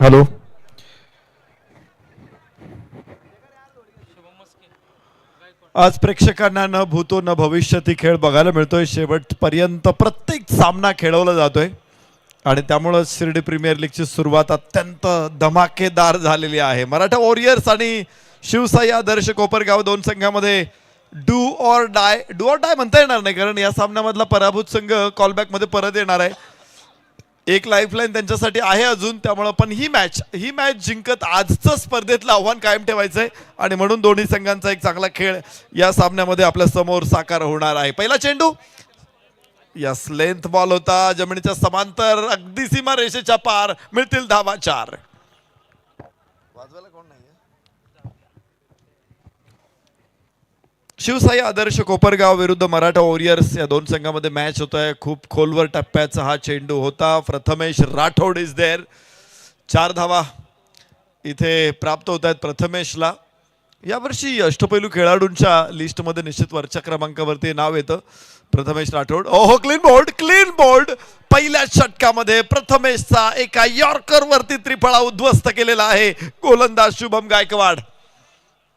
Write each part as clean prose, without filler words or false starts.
Hello. आज प्रेक्षकांना न भूतो न भविष्यती खेळ बघायला मिळतोय. शेवटपर्यंत प्रत्येक सामना खेळवला जातोय आणि त्यामुळे शिर्डी प्रीमियर लीगची सुरुवात अत्यंत धमाकेदार झालेली आहे. मराठा वॉरियर्स आणि शिवसाई आदर्श कोपरगाव दोन संघामध्ये डू ऑर डाय म्हणता येणार नाही, कारण या सामन्यामधला पराभूत संघ कॉलबॅक मध्ये परत येणार आहे. एक लाईफलाईन त्यांच्यासाठी आहे अजून, त्यामुळे पण ही मॅच जिंकत आजचं स्पर्धेतलं आव्हान कायम ठेवायचंय आणि म्हणून दोन्ही संघांचा एक चांगला खेळ या सामन्यामध्ये आपल्या समोर साकार होणार आहे. पहिला चेंडू यस, लेंथ बॉल होता, जमिनीच्या समांतर, अगदी सीमा रेषेच्या पार, मिळतील धावा 4. शिवसाई आदर्श कोपरगाव विरुद्ध मराठा वॉरियर्स या दोन संघामध्ये मॅच होत आहे. खूप खोलवर टप्प्याचा हा चेंडू होता. Prathamesh Rathod is there. 4 धावा इथे प्राप्त होत आहेत प्रथमेशला. यावर्षी अष्टपैलू खेळाडूंच्या लिस्टमध्ये निश्चित वरच्या क्रमांकावरती नाव येतं प्रथमेश राठोड. ओहो, क्लीन बोल्ड. पहिल्या षटकामध्ये प्रथमेशचा एका यॉर्कर वरती त्रिफळा उद्ध्वस्त केलेला आहे गोलंदाज शुभम गायकवाड.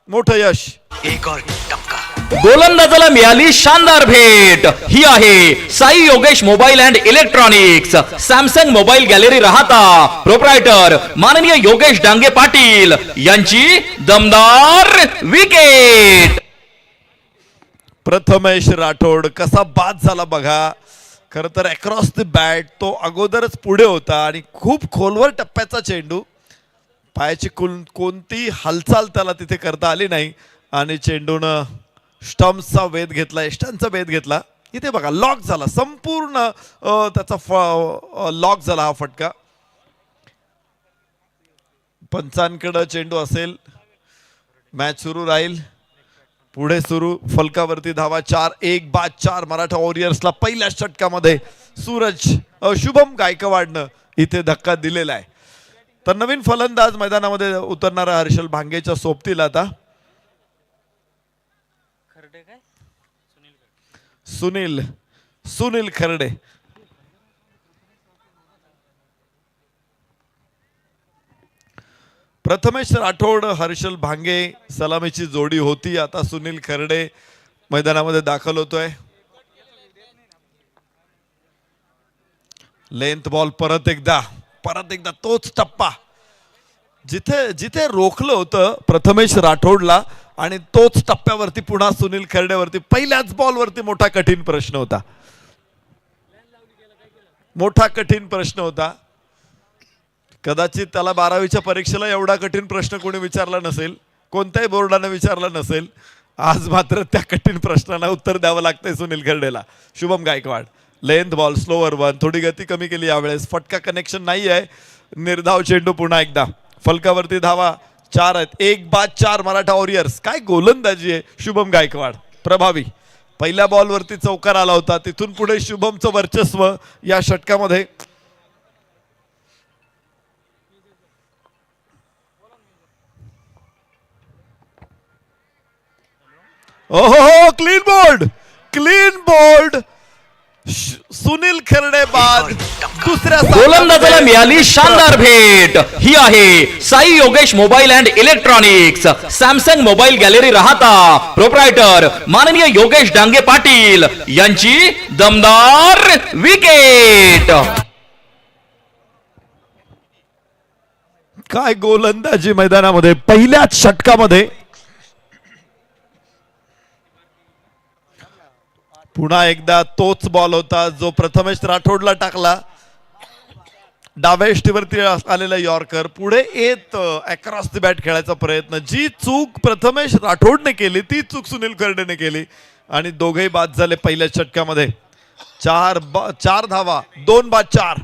मोठं यश. एक और टपका. गोलंदाजाला मिळाली शानदार भेट. ही आहे Sai Yogesh mobile and electronics, Samsung mobile gallery राहता, प्रोप्रायटर माननीय योगेश डांगे पाटील यांची दमदार विकेट. प्रथमेश राठोड कसा बाद झाला बघा. खरं तर अक्रॉस द बॅट तो अगोदरच पुढे होता आणि खूप खोलवर टप्प्याचा चेंडू. पायाची कोणती हालचाल त्याला तिथे करता आली नाही आणि चेंडून स्टम्पचा वेध घेतला, यष्टांचा वेध घेतला. इथे बघा लॉक झाला, संपूर्ण त्याचा लॉक झाला हा फटका. पंचांकडे चेंडू असेल, मॅच सुरू राहील, पुढे सुरू. फलकावरती धावा 4, 1 बाद 4 मराठा वॉरियर्सला पहिल्या षटकामध्ये शुभम गायकवाडनं इथे धक्का दिलेला आहे. तर नवीन फलंदाज मैदानामध्ये उतरणारा हर्षल भांगेच्या सोबतीला आता सुनील खर्डे. प्रथमेश राठोड हर्षल भांगे सलामीची जोडी होती. आता सुनील खर्डे मैदानामध्ये दाखल होतोय. लेंथ बॉल परत एकदा तोच टप्पा जिथे रोखलं होतं प्रथमेश राठोडला आणि तोच टप्प्यावरती पुन्हा सुनील खर्डेवरती. पहिल्याच बॉलवरती मोठा कठीण प्रश्न होता. कदाचित त्याला 12वीच्या परीक्षेला एवढा कठीण प्रश्न कोणी विचारला नसेल, कोणत्याही बोर्डाने विचारला नसेल. आज मात्र त्या कठीण प्रश्नाला उत्तर द्यावं लागतंय सुनील खर्डेला. Shubham Gaikwad. Length ball, slower one, थोडी गती कमी केली यावेळेस. फटका कनेक्शन नाही आहे. निर्धाव चेंडू पुन्हा एकदा. फलकावरती धावा 4 आहेत. 1 बाद 4 मराठा वॉरियर्स. काय गोलंदाजी आहे शुभम गायकवाड, प्रभावी. पहिल्या बॉलवरती चौकार आला होता, तिथून पुढे शुभमचं वर्चस्व या षटकामध्ये. ओहो, क्लीन बोल्ड. सुनील खर्डे बाद. दुसऱ्या गोलंदाजाला मिळाली शानदार भेट. ही आहे Sai Yogesh mobile and electronics, Samsung mobile gallery राहता, प्रोप्रायटर माननीय योगेश डांगे पाटील यांची दमदार विकेट. काय गोलंदाजी मैदानामध्ये पहिल्याच षटकामध्ये. पुन्हा एकदा तोच बॉल होता जो प्रथमेश राठोडला टाकला. डाव्या यष्टीवरती आलेला यॉर्कर पुढे येत अक्रॉस द बॅट खेळायचा प्रयत्न. जी चूक प्रथमेश राठोडने केली ती चूक सुनील खर्डेने केली आणि दोघेही बाद झाले पहिल्या षटकामध्ये. 4 धावा, 2 बाद 4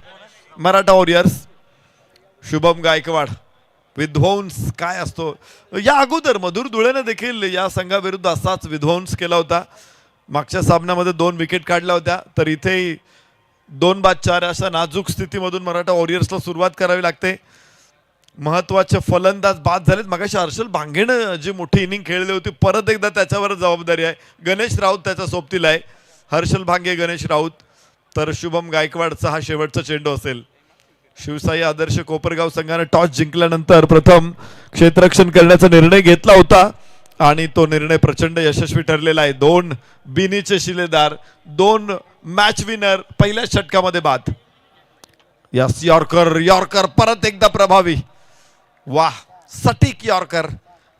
मराठा वॉरियर्स. शुभम गायकवाड. विध्वंस काय असतो, या अगोदर मधुर धुळेने देखील या संघाविरुद्ध असाच विध्वंस केला होता. मागच्या सामन्यामध्ये 2 विकेट काढल्या होत्या. तर इथेही 2 बाद 4 अशा नाजूक स्थितीमधून मराठा वॉरियर्सला सुरुवात करावी लागते. महत्वाचे फलंदाज बाद झालेत. मगाशी हर्षल भांगेनं जी मोठी इनिंग खेळली होती, परत एकदा त्याच्यावर जबाबदारी आहे. गणेश राऊत त्याच्या सोबतीला आहे. हर्षल भांगे, गणेश राऊत. तर शुभम गायकवाडचा हा शेवटचा चेंडू असेल. शिवसाई आदर्श कोपरगाव संघाने टॉस जिंकल्यानंतर प्रथम क्षेत्ररक्षण करण्याचा निर्णय घेतला होता आणि तो निर्णय प्रचंड यशस्वी ठरलेला आहे. 2 बिनीचे शिलेदार, 2 मॅच विनर पहिल्या षटकामध्ये बाद. यस, यॉर्कर परत एकदा प्रभावी. वाह, सटीक यॉर्कर,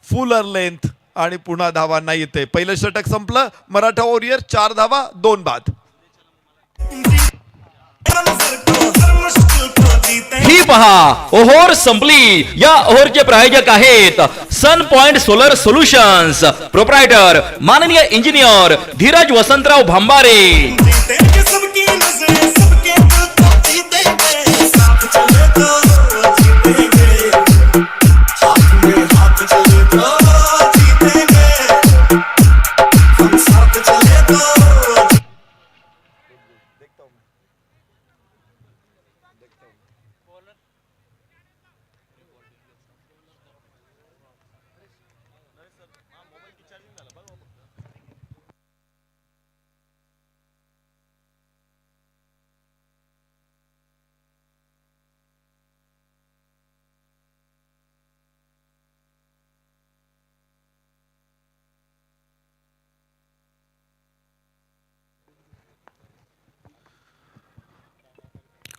फुलर लेंथ आणि पुन्हा धावा नाही येते. पहिलं षटक संपलं. मराठा वॉरियर 4 धावा 2 बाद. ही पहा, ओव्हर संपली. या ओव्हरचे प्रायोजक आहेत सन पॉइंट सोलर सोल्युशन्स, प्रोप्रायटर माननीय इंजिनियर धीरज वसंतराव भांबारे.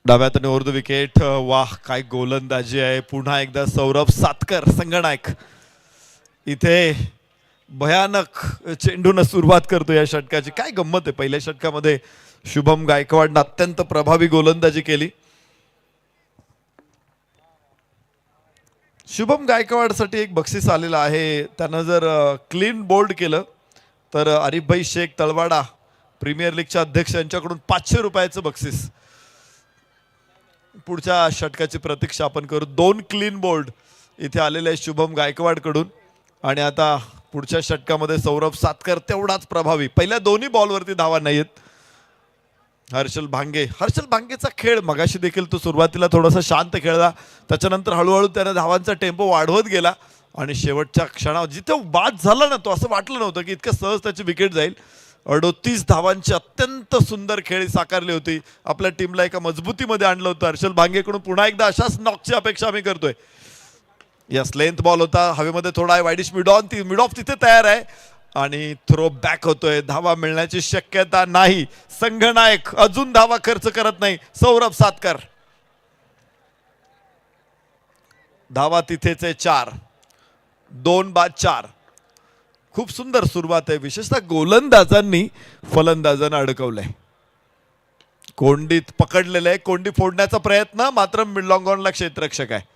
डाव्या हाताने ओव्हर द विकेट. वाह, काय गोलंदाजी आहे. पुन्हा एकदा सौरभ सातकर संगनायक इथे भयानक चेंडून सुरुवात करतो या षटकाची. काय गंमत आहे, पहिल्या षटकामध्ये शुभम गायकवाडनं अत्यंत प्रभावी गोलंदाजी केली. शुभम गायकवाडसाठी एक बक्षीस आलेलं आहे. त्यानं जर क्लीन बोल्ड केलं तर आरिफभाई शेख तळवाडा प्रीमियर लीगच्या अध्यक्ष यांच्याकडून 500 रुपयाचं बक्षीस. पुढच्या षटकाची प्रतीक्षा आपण करू. 2 क्लीन बोल्ड इथे आलेले आहे शुभम गायकवाड कडून. आणि आता पुढच्या षटकामध्ये सौरभ सातकर तेवढाच प्रभावी. पहिल्या दोन्ही बॉलवरती धावा नाहीत. हर्षल भांगेचा खेळ मगाशी देखील तो सुरुवातीला थोडासा शांत खेळला, त्याच्यानंतर हळूहळू त्याने धावांचा टेम्पो वाढवत गेला आणि शेवटच्या क्षणावर जिथे बाद झाला ना, तो असं वाटलं नव्हतं की इतकं सहज त्याची विकेट जाईल. 38 धावांची अत्यंत सुंदर खेळी साकारली होती. आपल्या टीमला एका मजबूतीमध्ये आणलं होतं. हर्षल भांगेकडून पुन्हा एकदा अशाच नॉकची अपेक्षा आम्ही करतोय. यस, लेंथ बॉल होता, हवेमध्ये थोडा वाईडिश मिड ऑफ तिथे तयार आहे आणि थ्रो बॅक होतोय. धावा मिळण्याची शक्यता नाही. संघनायक अजून धावा खर्च करत नाही. सौरभ सातकर धावा तिथेच आहे 4, 2 बाद 4. खूप सुंदर सुरुवात आहे. विशेषतः गोलंदाजांनी फलंदाजांना अडकवलंय. कोंडीत पकडलेलं आहे. कोंडी फोडण्याचा प्रयत्न, मात्र मिडलॉंग ऑनला क्षेत्ररक्षक आहे.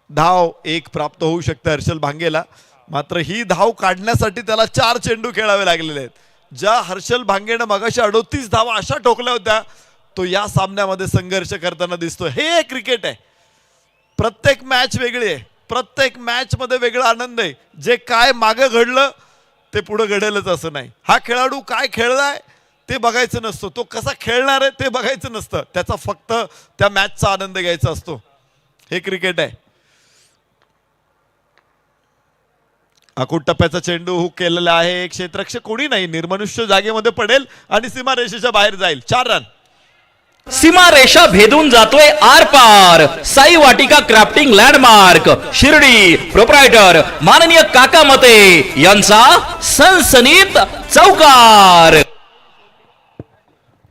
धाव 1 प्राप्त होऊ शकते हर्षल भांगेला, मात्र ही धाव काढण्यासाठी त्याला 4 चेंडू खेळावे लागलेले आहेत. ज्या हर्षल भांगेनं मगाशी 38 धावा अशा ठोकल्या होत्या, तो या सामन्यामध्ये संघर्ष करताना दिसतो. हे क्रिकेट आहे. प्रत्येक मॅच वेगळी आहे. प्रत्येक मॅच मध्ये वेगळा आनंद आहे. जे काय मागे घडलं ते पुढे घडेलच असं नाही. हा खेळाडू काय खेळलाय ते बघायचं नसतं, तो कसा खेळणार आहे ते बघायचं नसतं. त्याचा फक्त त्या मॅचचा आनंद घ्यायचा असतो. हे क्रिकेट आहे. आखूड टप्प्याचा चेंडू हुक केलेला आहे. क्षेत्ररक्षक कोणी नाही, निर्मनुष्य जागेमध्ये पडेल आणि सीमारेषेच्या बाहेर जाईल. 4 रन. सीमा रेषा भेदून जातोय आर पार. साई वाटिका क्राफ्टिंग लँडमार्क शिर्डी, प्रोप्रायटर माननीय काका मते यांचा सनसनीत चौकार.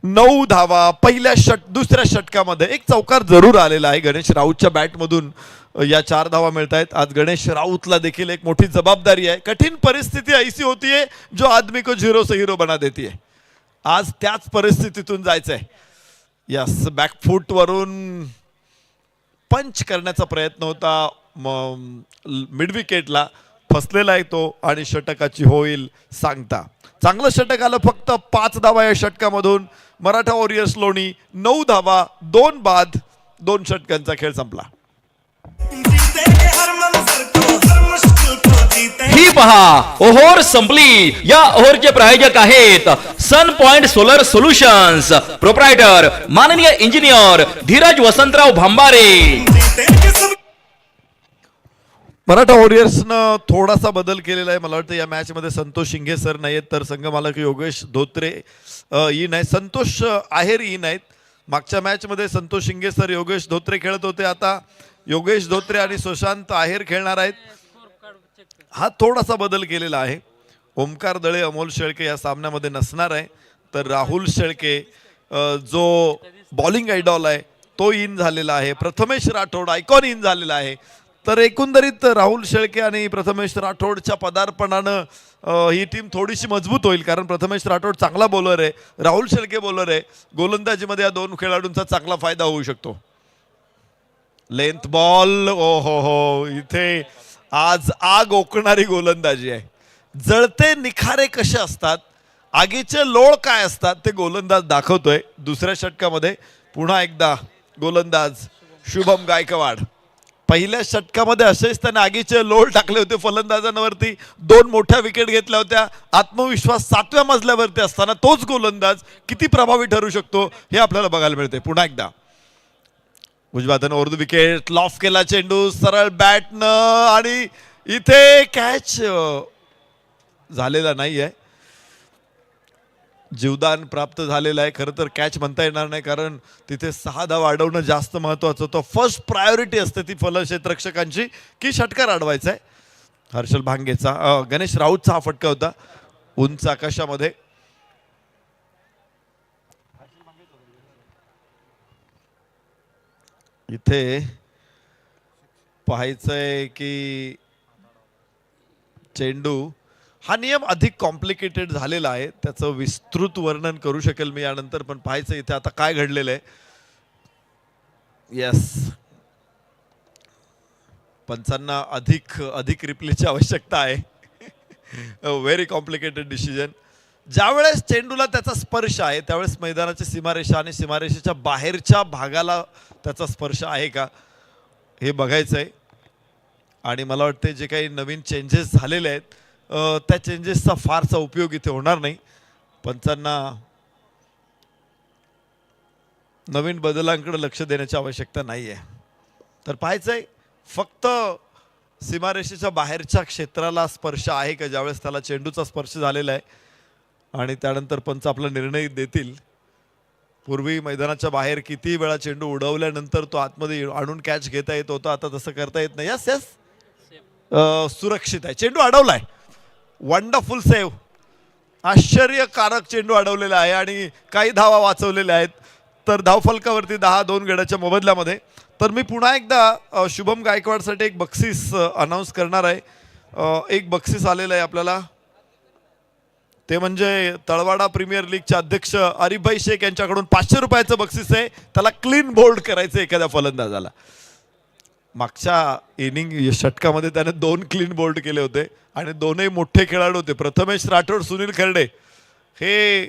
9 धावा दुसऱ्या षटकामध्ये. एक चौकार जरूर आलेला आहे गणेश राऊतच्या बॅटमधून. या 4 धावा मिळत आहेत. आज गणेश राऊतला देखील एक मोठी जबाबदारी आहे. कठीण परिस्थिती ऐसी होती है जो आदमी को झिरो से हीरो बना देती है. आज त्याच परिस्थितीतून जायचंय. यस, बॅकफूट वरून पंच करण्याचा प्रयत्न होता. मिड विकेटला फसलेला आहे तो आणि षटकाची होईल सांगता. चांगलं षटक आलं. फक्त 5 धावा या षटकामधून. मराठा वॉरियर्स लोणी 9 धावा 2 बाद. 2 षटकांचा खेळ संपला. ही पहा, ओव्हर संपली. या ओव्हरचे प्रायोजक आहेत सन पॉइंट सोलर सोल्युशन्स, प्रोप्रायटर माननीय इंजिनियर धीरज वसंतराव भांबारे. मराठा वॉरियर्सनं थोडासा बदल केलेला आहे. मला वाटतं या मॅच मध्ये संतोष शिंगे सर नाहीत, तर संघमालक योगेश धोत्रे इन आहे. संतोष आहेर इन आहेत. मागच्या मॅच मध्ये संतोष शिंगे सर योगेश धोत्रे खेळत होते, आता योगेश धोत्रे आणि सुशांत आहेर खेळणार आहेत. हा थोडासा बदल केलेला आहे. ओमकार दळे अमोल शेळके या सामन्यामध्ये नसणार आहे, तर राहुल शेळके जो बॉलिंग आयडॉल आहे तो इन झालेला आहे. प्रथमेश राठोड आयकॉन इन झालेला आहे. तर एकंदरीत राहुल शेळके आणि प्रथमेश राठोडच्या पदार्पणानं ही टीम थोडीशी मजबूत होईल, कारण प्रथमेश राठोड चांगला बॉलर आहे, राहुल शेळके बॉलर आहे. गोलंदाजीमध्ये या दोन खेळाडूंचा चांगला फायदा होऊ शकतो. लेंथ बॉल, ओ हो, इथे आज आग ओकणारी गोलंदाजी आहे. जळते निखारे कसे असतात, आगीचे लोळ काय असतात ते गोलंदाज दाखवतोय. दुसऱ्या षटकामध्ये पुन्हा एकदा गोलंदाज शुभम गायकवाड. पहिल्या षटकामध्ये असेच त्याने आगीचे लोळ टाकले होते फलंदाजांवरती, 2 मोठ्या विकेट घेतल्या होत्या. आत्मविश्वास 7व्या मजल्यावरती असताना तोच गोलंदाज किती प्रभावी ठरू शकतो हे आपल्याला बघायला मिळते. पुन्हा एकदा उजव्या हाताने उर्दू विकेट, लॉफ केला चेंडू सरळ बॅटनं आणि इथे कॅच झालेला नाहीये. जीवदान प्राप्त झालेलं आहे. खरं तर कॅच म्हणता येणार नाही, कारण तिथे 6 धावा अडवणं जास्त महत्वाचं होतं. फर्स्ट प्रायोरिटी असते ती फलक्षेत्ररक्षकांची की षटकार अडवायचा आहे. हर्षल भांगेचा गणेश राऊतचा हा फटका होता उंच आकाशामध्ये. इथे पाहायचंय की चेंडू हा नियम अधिक कॉम्प्लिकेटेड झालेला आहे, त्याचं विस्तृत वर्णन करू शकेल मी यानंतर, पण पाहायचं इथे आता काय घडलेलं आहे. यस, पंचांना अधिक रिप्लेची आवश्यकता आहे. Very complicated decision. ज्यावेळेस चेंडूला त्याचा स्पर्श आहे त्यावेळेस मैदानाची सीमारेषा आणि सीमारेषेच्या बाहेरच्या भागाला त्याचा स्पर्श आहे का हे बघायचं आहे. आणि मला वाटते जे काही नवीन चेंजेस झालेले आहेत त्या चेंजेसचा फारसा उपयोग इथे होणार नाही. पंचांना नवीन बदलांकडे लक्ष देण्याची आवश्यकता नाही आहे. तर पाहायचं आहे फक्त सीमारेषेच्या बाहेरच्या क्षेत्राला स्पर्श आहे का. ज्यावेळेस त्याला चेंडूचा स्पर्श झालेला आहे आणि त्यानंतर पंच आपला निर्णय देतील. पूर्वी मैदानाच्या बाहेर किती वेळा चेंडू उडवल्यानंतर तो आतमध्ये आणून कॅच घेता येत होता, आता तसं करता येत नाही. यस यस, सुरक्षित आहे. चेंडू अडवलाय, वंडरफुल सेव्ह, आश्चर्यकारक चेंडू अडवलेला आहे आणि काही धावा वाचवलेल्या आहेत. तर धावफलकावरती 10-2 गड्याच्या मोबदल्यामध्ये. तर मी पुन्हा एकदा शुभम गायकवाडसाठी एक बक्षीस अनाऊन्स करणार आहे. एक बक्षीस आलेलं आहे आपल्याला, ते म्हणजे तळवाडा प्रीमियर लीगचे अध्यक्ष आरिफभाई शेख यांच्याकडून 500 रुपयाचं बक्षीस आहे. त्याला क्लीन बोल्ड करायचं एखाद्या फलंदाजाला. मागच्या इनिंग षटकामध्ये त्याने 2 क्लीन बोल्ड केले होते आणि दोनही मोठे खेळाडू होते. प्रथमेश राठोड, सुनील खर्डे हे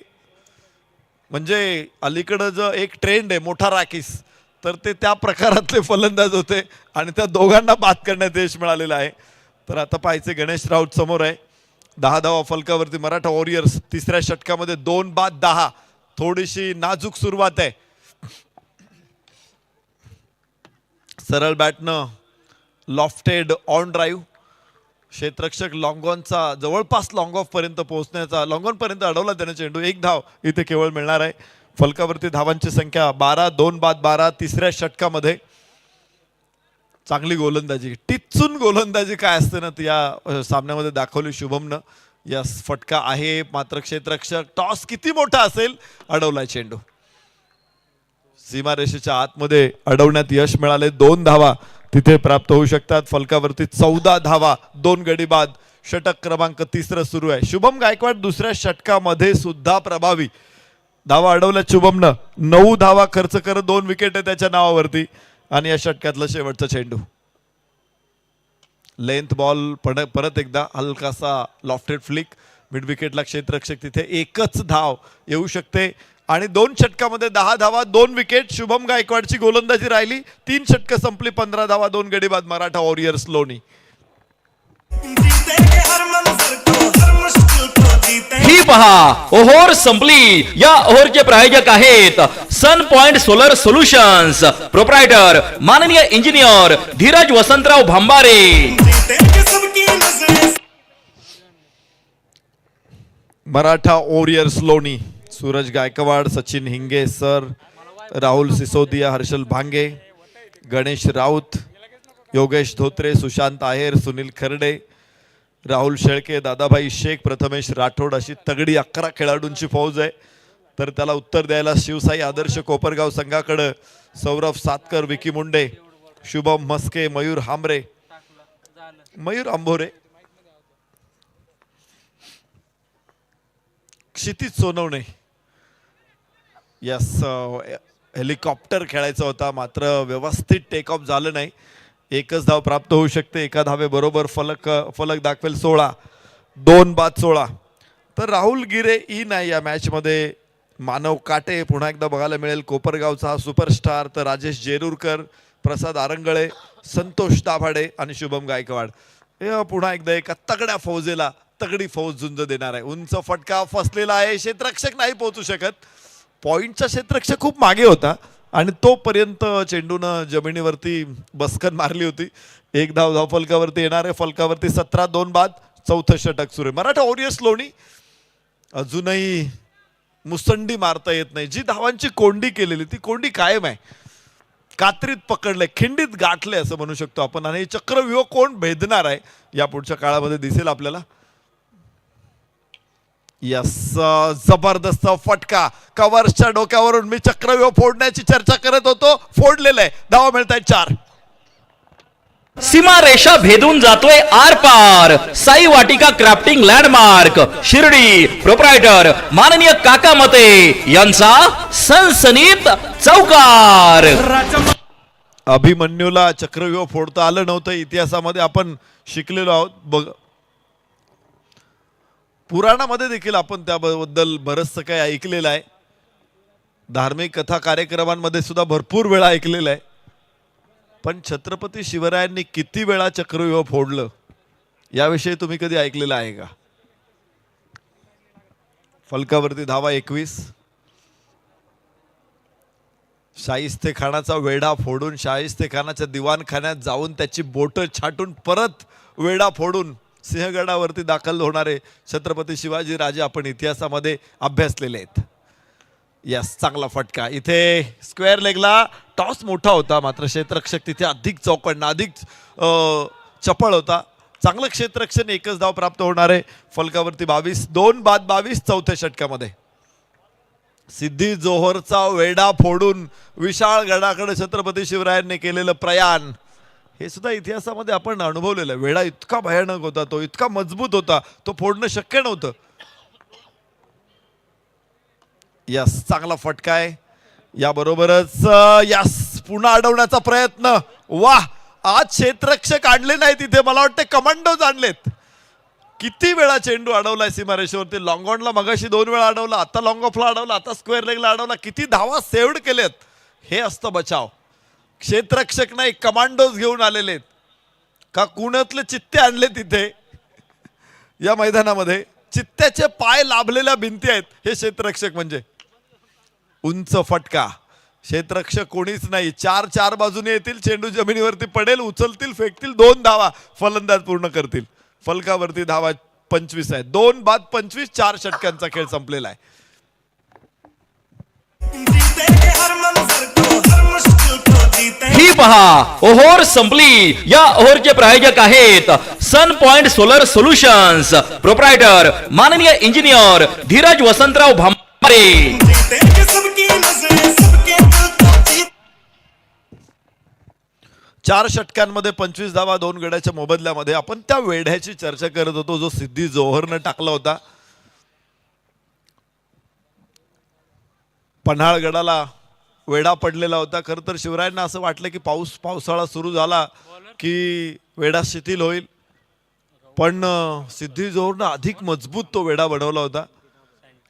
म्हणजे अलीकडं जो एक ट्रेंड आहे मोठा राखीस, तर ते त्या प्रकारातले फलंदाज होते आणि त्या दोघांना बाद करण्यात यश मिळालेलं आहे. तर आता पाहायचे गणेश राऊत समोर आहे. 10 धावा फलकावरती मराठा वॉरियर्स. तिसऱ्या षटकामध्ये 2 बाद 10. थोडीशी नाजूक सुरुवात आहे. सरळ बॅटनं लॉफ्टेड ऑन ड्राईव्ह. क्षेत्ररक्षक लॉंगॉनचा जवळपास लॉंग ऑफ पर्यंत पोहोचण्याचा, लॉंगॉन पर्यंत अडवला त्याने चेंडू. 1 धाव इथे केवळ मिळणार आहे. फलकावरती धावांची संख्या 12. 2 बाद 12. तिसऱ्या षटकामध्ये चांगली गोलंदाजी, टिचून गोलंदाजी काय असते ना ती या सामन्यामध्ये दाखवली शुभमनं. यस, फटका आहे मात्र क्षेत्ररक्षक टॉस किती मोठा असेल, अडवलाय चेंडू. सीमारेषेच्या आतमध्ये अडवण्यात यश मिळाले. 2 धावा तिथे प्राप्त होऊ शकतात. फलकावरती 14 धावा, 2 गडी बाद. षटक क्रमांक 3 सुरू आहे. शुभम गायकवाड दुसऱ्या षटकामध्ये सुद्धा प्रभावी. धावा अडवल्या शुभमनं. 9 धावा खर्च करत 2 विकेट आहे त्याच्या नावावरती. आणि या षटकातला शेवटचा चेंडू, लेंथ बॉल, परत एकदा हलकासा लॉफ्टेड फ्लिक. मिड विकेटला क्षेत्ररक्षक तिथे. एकच धाव येऊ शकते आणि 2 षटकामध्ये 10 धावा, 2 विकेट. शुभम गायकवाडची गोलंदाजी राहिली. 3 षटकं संपली, 15 धावा, 2 गडी बाद. मराठा वॉरियर्स लोणी. ही पहा ओहोर संपली. या ओहोरचे प्रायोजक आहेत सन पॉइंट सोलर सोल्युशन्स, प्रोप्रायटर माननीय इंजिनियर धीरज वसंतराव भांबारे. मराठा वॉरियर्स लोणी. सूरज गायकवाड, सचिन हिंगे सर, राहुल सिसोदिया, हर्षल भांगे, गणेश राऊत, योगेश धोत्रे, सुशांत आहेर, सुनील खर्डे, राहुल शेळके, दादाभाई शेख, प्रथमेश राठोड अशी तगडी 11 खेळाडूंची फौज आहे. तर त्याला उत्तर द्यायला शिवसाई आदर्श कोपरगाव संघाकडे सौरभ सातकर, विकी मुंडे, शुभम मस्के, मयूर हांबरे, मयूर आंभोरे, क्षितिज सोनवणे. यस, हेलिकॉप्टर खेळायचा होता मात्र व्यवस्थित टेक ऑफ झालं नाही. एकच धाव प्राप्त होऊ शकते. एका धावे बरोबर फलक दाखवेल 16, 2 बाद 16. तर राहुल गिरे ई नाही या मॅच मध्ये. मानव काटे पुन्हा एकदा बघायला मिळेल, कोपरगावचा हा सुपरस्टार. तर राजेश जेरूरकर, प्रसाद आरंगळे, संतोष दाभाडे आणि शुभम गायकवाड हे पुन्हा एकदा एका तगड्या फौजेला तगडी फौज झुंज देणार आहे. उंच फटका फसलेला आहे, क्षेत्ररक्षक नाही पोहोचू शकत. पॉइंटचा क्षेत्ररक्षक खूप मागे होता आणि तोपर्यंत चेंडूनं जमिनीवरती बसकन मारली होती. एक धाव फलकावरती येणार आहे. फलकावरती 17, 2 बाद, चौथं षटक सुरू आहे. मराठा वॉरियर्स लोणी अजूनही मुसंडी मारता येत नाही. जी धावांची कोंडी केलेली ती कोंडी कायम आहे. कात्रीत पकडले, खिंडीत गाठले असं म्हणू शकतो आपण. आणि चक्रव्यूह कोण भेदणार आहे या पुढच्या काळामध्ये दिसेल आपल्याला. यस, जबरदस्त फटका कव्हर्सच्या डोक्यावरून. मी चक्रव्यूह फोडण्याची चर्चा करत होतो, फोडलेलं आहे. धावा मिळत आहेत 4. सीमा रेषा भेदून जातोय आर पार. साई वाटिका क्राफ्टिंग लँडमार्क शिर्डी, प्रोप्रायटर माननीय काका मते यांचा सनसनीत चौकार. अभिमन्यूला चक्रव्यूह फोडता आलं नव्हतं. इतिहासामध्ये आपण शिकलेलो आहोत. बघ, पुराणामध्ये देखील आपण त्याबद्दल बरंचसं काही ऐकलेलं आहे. धार्मिक कथा कार्यक्रमांमध्ये सुद्धा भरपूर वेळा ऐकलेलं आहे. पण छत्रपती शिवरायांनी किती वेळा चक्रव्यूह फोडलं याविषयी तुम्ही कधी ऐकलेलं आहे का? फलकावरती धावा 21. शाहिस्ते खानाचा वेढा फोडून शाहिस्ते खानाच्या दिवाणखान्यात जाऊन त्याची बोट छाटून परत वेढा फोडून सिंहगडावरती दाखल होणारे छत्रपती शिवाजी राजे आपण इतिहासामध्ये अभ्यासलेले आहेत. यस, चांगला फटका. इथे स्क्वेअर लेगला टॉस मोठा होता मात्र क्षेत्ररक्षक तिथे अधिक चौकणं अधिक चपळ होता. चांगलं क्षेत्ररक्षण. एकच धाव प्राप्त होणार आहे. फलकावरती 22, 2 बाद 22 चौथ्या षटकामध्ये. सिद्धी जोहरचा वेढा फोडून विशाळ गडाकडे छत्रपती शिवरायांनी केलेलं प्रयाण हे सुद्धा इतिहासामध्ये आपण अनुभवलेलं आहे. वेढा इतका भयानक होता, तो इतका मजबूत होता, तो फोडणं शक्य नव्हतं. यस, चांगला फटका आहे. याबरोबरच यस, पुन्हा अडवण्याचा प्रयत्न. वाह, आज क्षेत्ररक्षक आणले नाही तिथे, मला वाटते कमांडोज आणलेत. किती वेळा चेंडू अडवलाय सीमारेषेवरती. लॉंग ऑनला मगाशी 2 वेळा अडवला, आता लॉंग ऑफला अडवला, आता स्क्वेअर लेगला अडवला. किती धावा सेव्ड केलेत. हे असतं बचाव. क्षेत्ररक्षक नाही, कमांडोज घेऊन आलेले का कुणातले चित्ते आणले तिथे या मैदानामध्ये. चित्त्याचे पाय लाभलेल्या भिंती आहेत हे क्षेत्ररक्षक म्हणजे. उंच फटका. क्षेत्ररक्षक कोणीच नाही. 4 बाजूने येतील, चेंडू जमिनीवरती पडेल, उचलतील, फेकतील, 2 धावा फलंदाज पूर्ण करतील. फलकावरती धावा 25 आहे. 2 बाद 25, 4 षटकांचा खेळ संपलेला आहे. ही पहा, ओहोर संपली. या ओहोरचे प्रायोजक आहेत सन पॉइंट सोलर सोल्युशन्स, प्रोप्रायटर माननीय इंजिनियर धीरज वसंतराव भांबारे. 4 षटकांमध्ये 25 धावा 2 गड्याच्या मोबदल्यामध्ये. आपण त्या वेढ्याची चर्चा करत होतो जो सिद्धी जोहरनं टाकला होता. पन्हाळगडाला वेढा पडलेला होता. खरं तर शिवरायांना असं वाटलं की पावसाळा सुरू झाला की वेढा शिथिल होईल, पण सिद्धी जोहरनं अधिक मजबूत तो वेढा बनवला होता.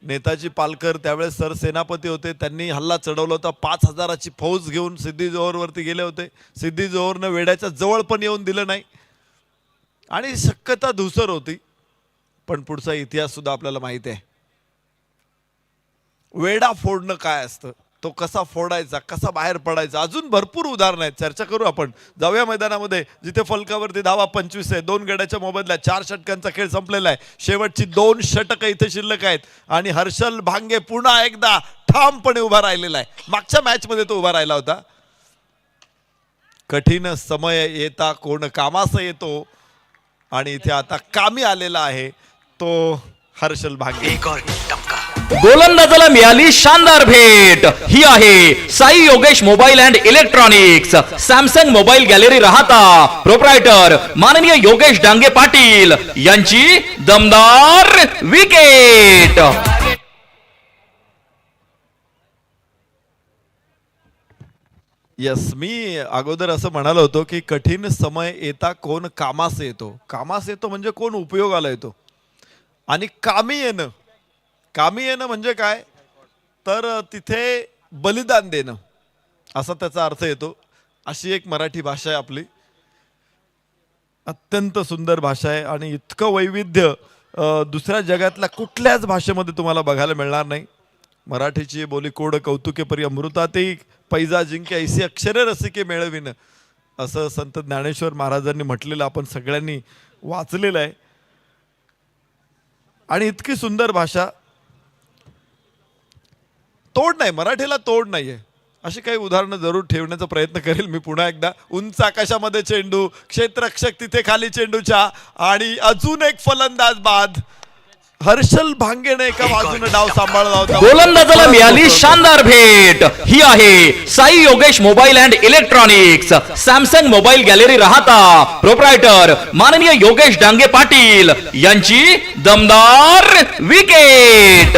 नेताजी पालकर त्यावेळेस सरसेनापती होते, त्यांनी हल्ला चढवला होता. 5000ची फौज घेऊन सिद्धी जोहरवरती गेले होते. सिद्धी जोहरनं वेढ्याच्या जवळ पण येऊन दिलं नाही आणि शक्यता धुसर होती. पण पुढचा इतिहास सुद्धा आपल्याला माहिती आहे. वेढा फोडणं काय असतं तो कसा फोडायचा, कसा बाहेर पडायचा, अजून भरपूर उदाहरणं आहेत. चर्चा करू आपण. जाऊया मैदानामध्ये जिथे फलकावरती धावा 25 आहे, 2 गड्याच्या मोबदल्यात 4 षटकांचा खेळ संपलेला आहे. शेवटची 2 षटकं इथे शिल्लक आहेत आणि हर्षल भांगे पुन्हा एकदा ठामपणे उभा राहिलेला आहे. मागच्या मॅच मध्ये तो उभा राहिला होता. कठीण समय येता कोण कामास येतो आणि इथे आता कामी आलेला आहे तो हर्षल भांगे. गोलंदाजाला मिळाली शानदार भेट. ही आहे Sai Yogesh mobile and electronics, Samsung mobile gallery राहता, प्रोप्रायटर माननीय योगेश डांगे पाटील यांची दमदार विकेट. यस, मी अगोदर असं म्हणालो होतो की कठीण समय येता कोण कामास येतो. कामास येतो म्हणजे कोण उपयोगाला येतो. आणि कामी येणं म्हणजे काय, तर तिथे बलिदान देणं असा त्याचा अर्थ येतो. अशी एक मराठी भाषा आहे आपली. अत्यंत सुंदर भाषा आहे आणि इतकं वैविध्य दुसऱ्या जगातल्या कुठल्याच भाषेमध्ये तुम्हाला बघायला मिळणार नाही. मराठीची बोली कोड कौतुके परी अमृताते पैजा जिंके ऐसी अक्षरे रसिके मेळविन, असं संत ज्ञानेश्वर महाराजांनी म्हटलेलं आपण सगळ्यांनी वाचलेलं आहे. आणि इतकी सुंदर भाषा, तोड नाही, मराठीला तोड नाहीये. अशी काही उदाहरणं जरूर ठेवण्याचा प्रयत्न करेल मी पुन्हा एकदा. उंच आकाशामध्ये चेंडू, क्षेत्ररक्षक तिथे खाली चेंडूच्या आणि अजून एक फलंदाज बाद. हर्षल भांगेने एका बाजूने डाव सांभाळला होता. गोलंदाजाला मिळाली शानदार भेट. ही आहे Sai Yogesh mobile and electronics, Samsung mobile gallery राहता, प्रोप्रायटर माननीय योगेश डांगे पाटील यांची दमदार विकेट.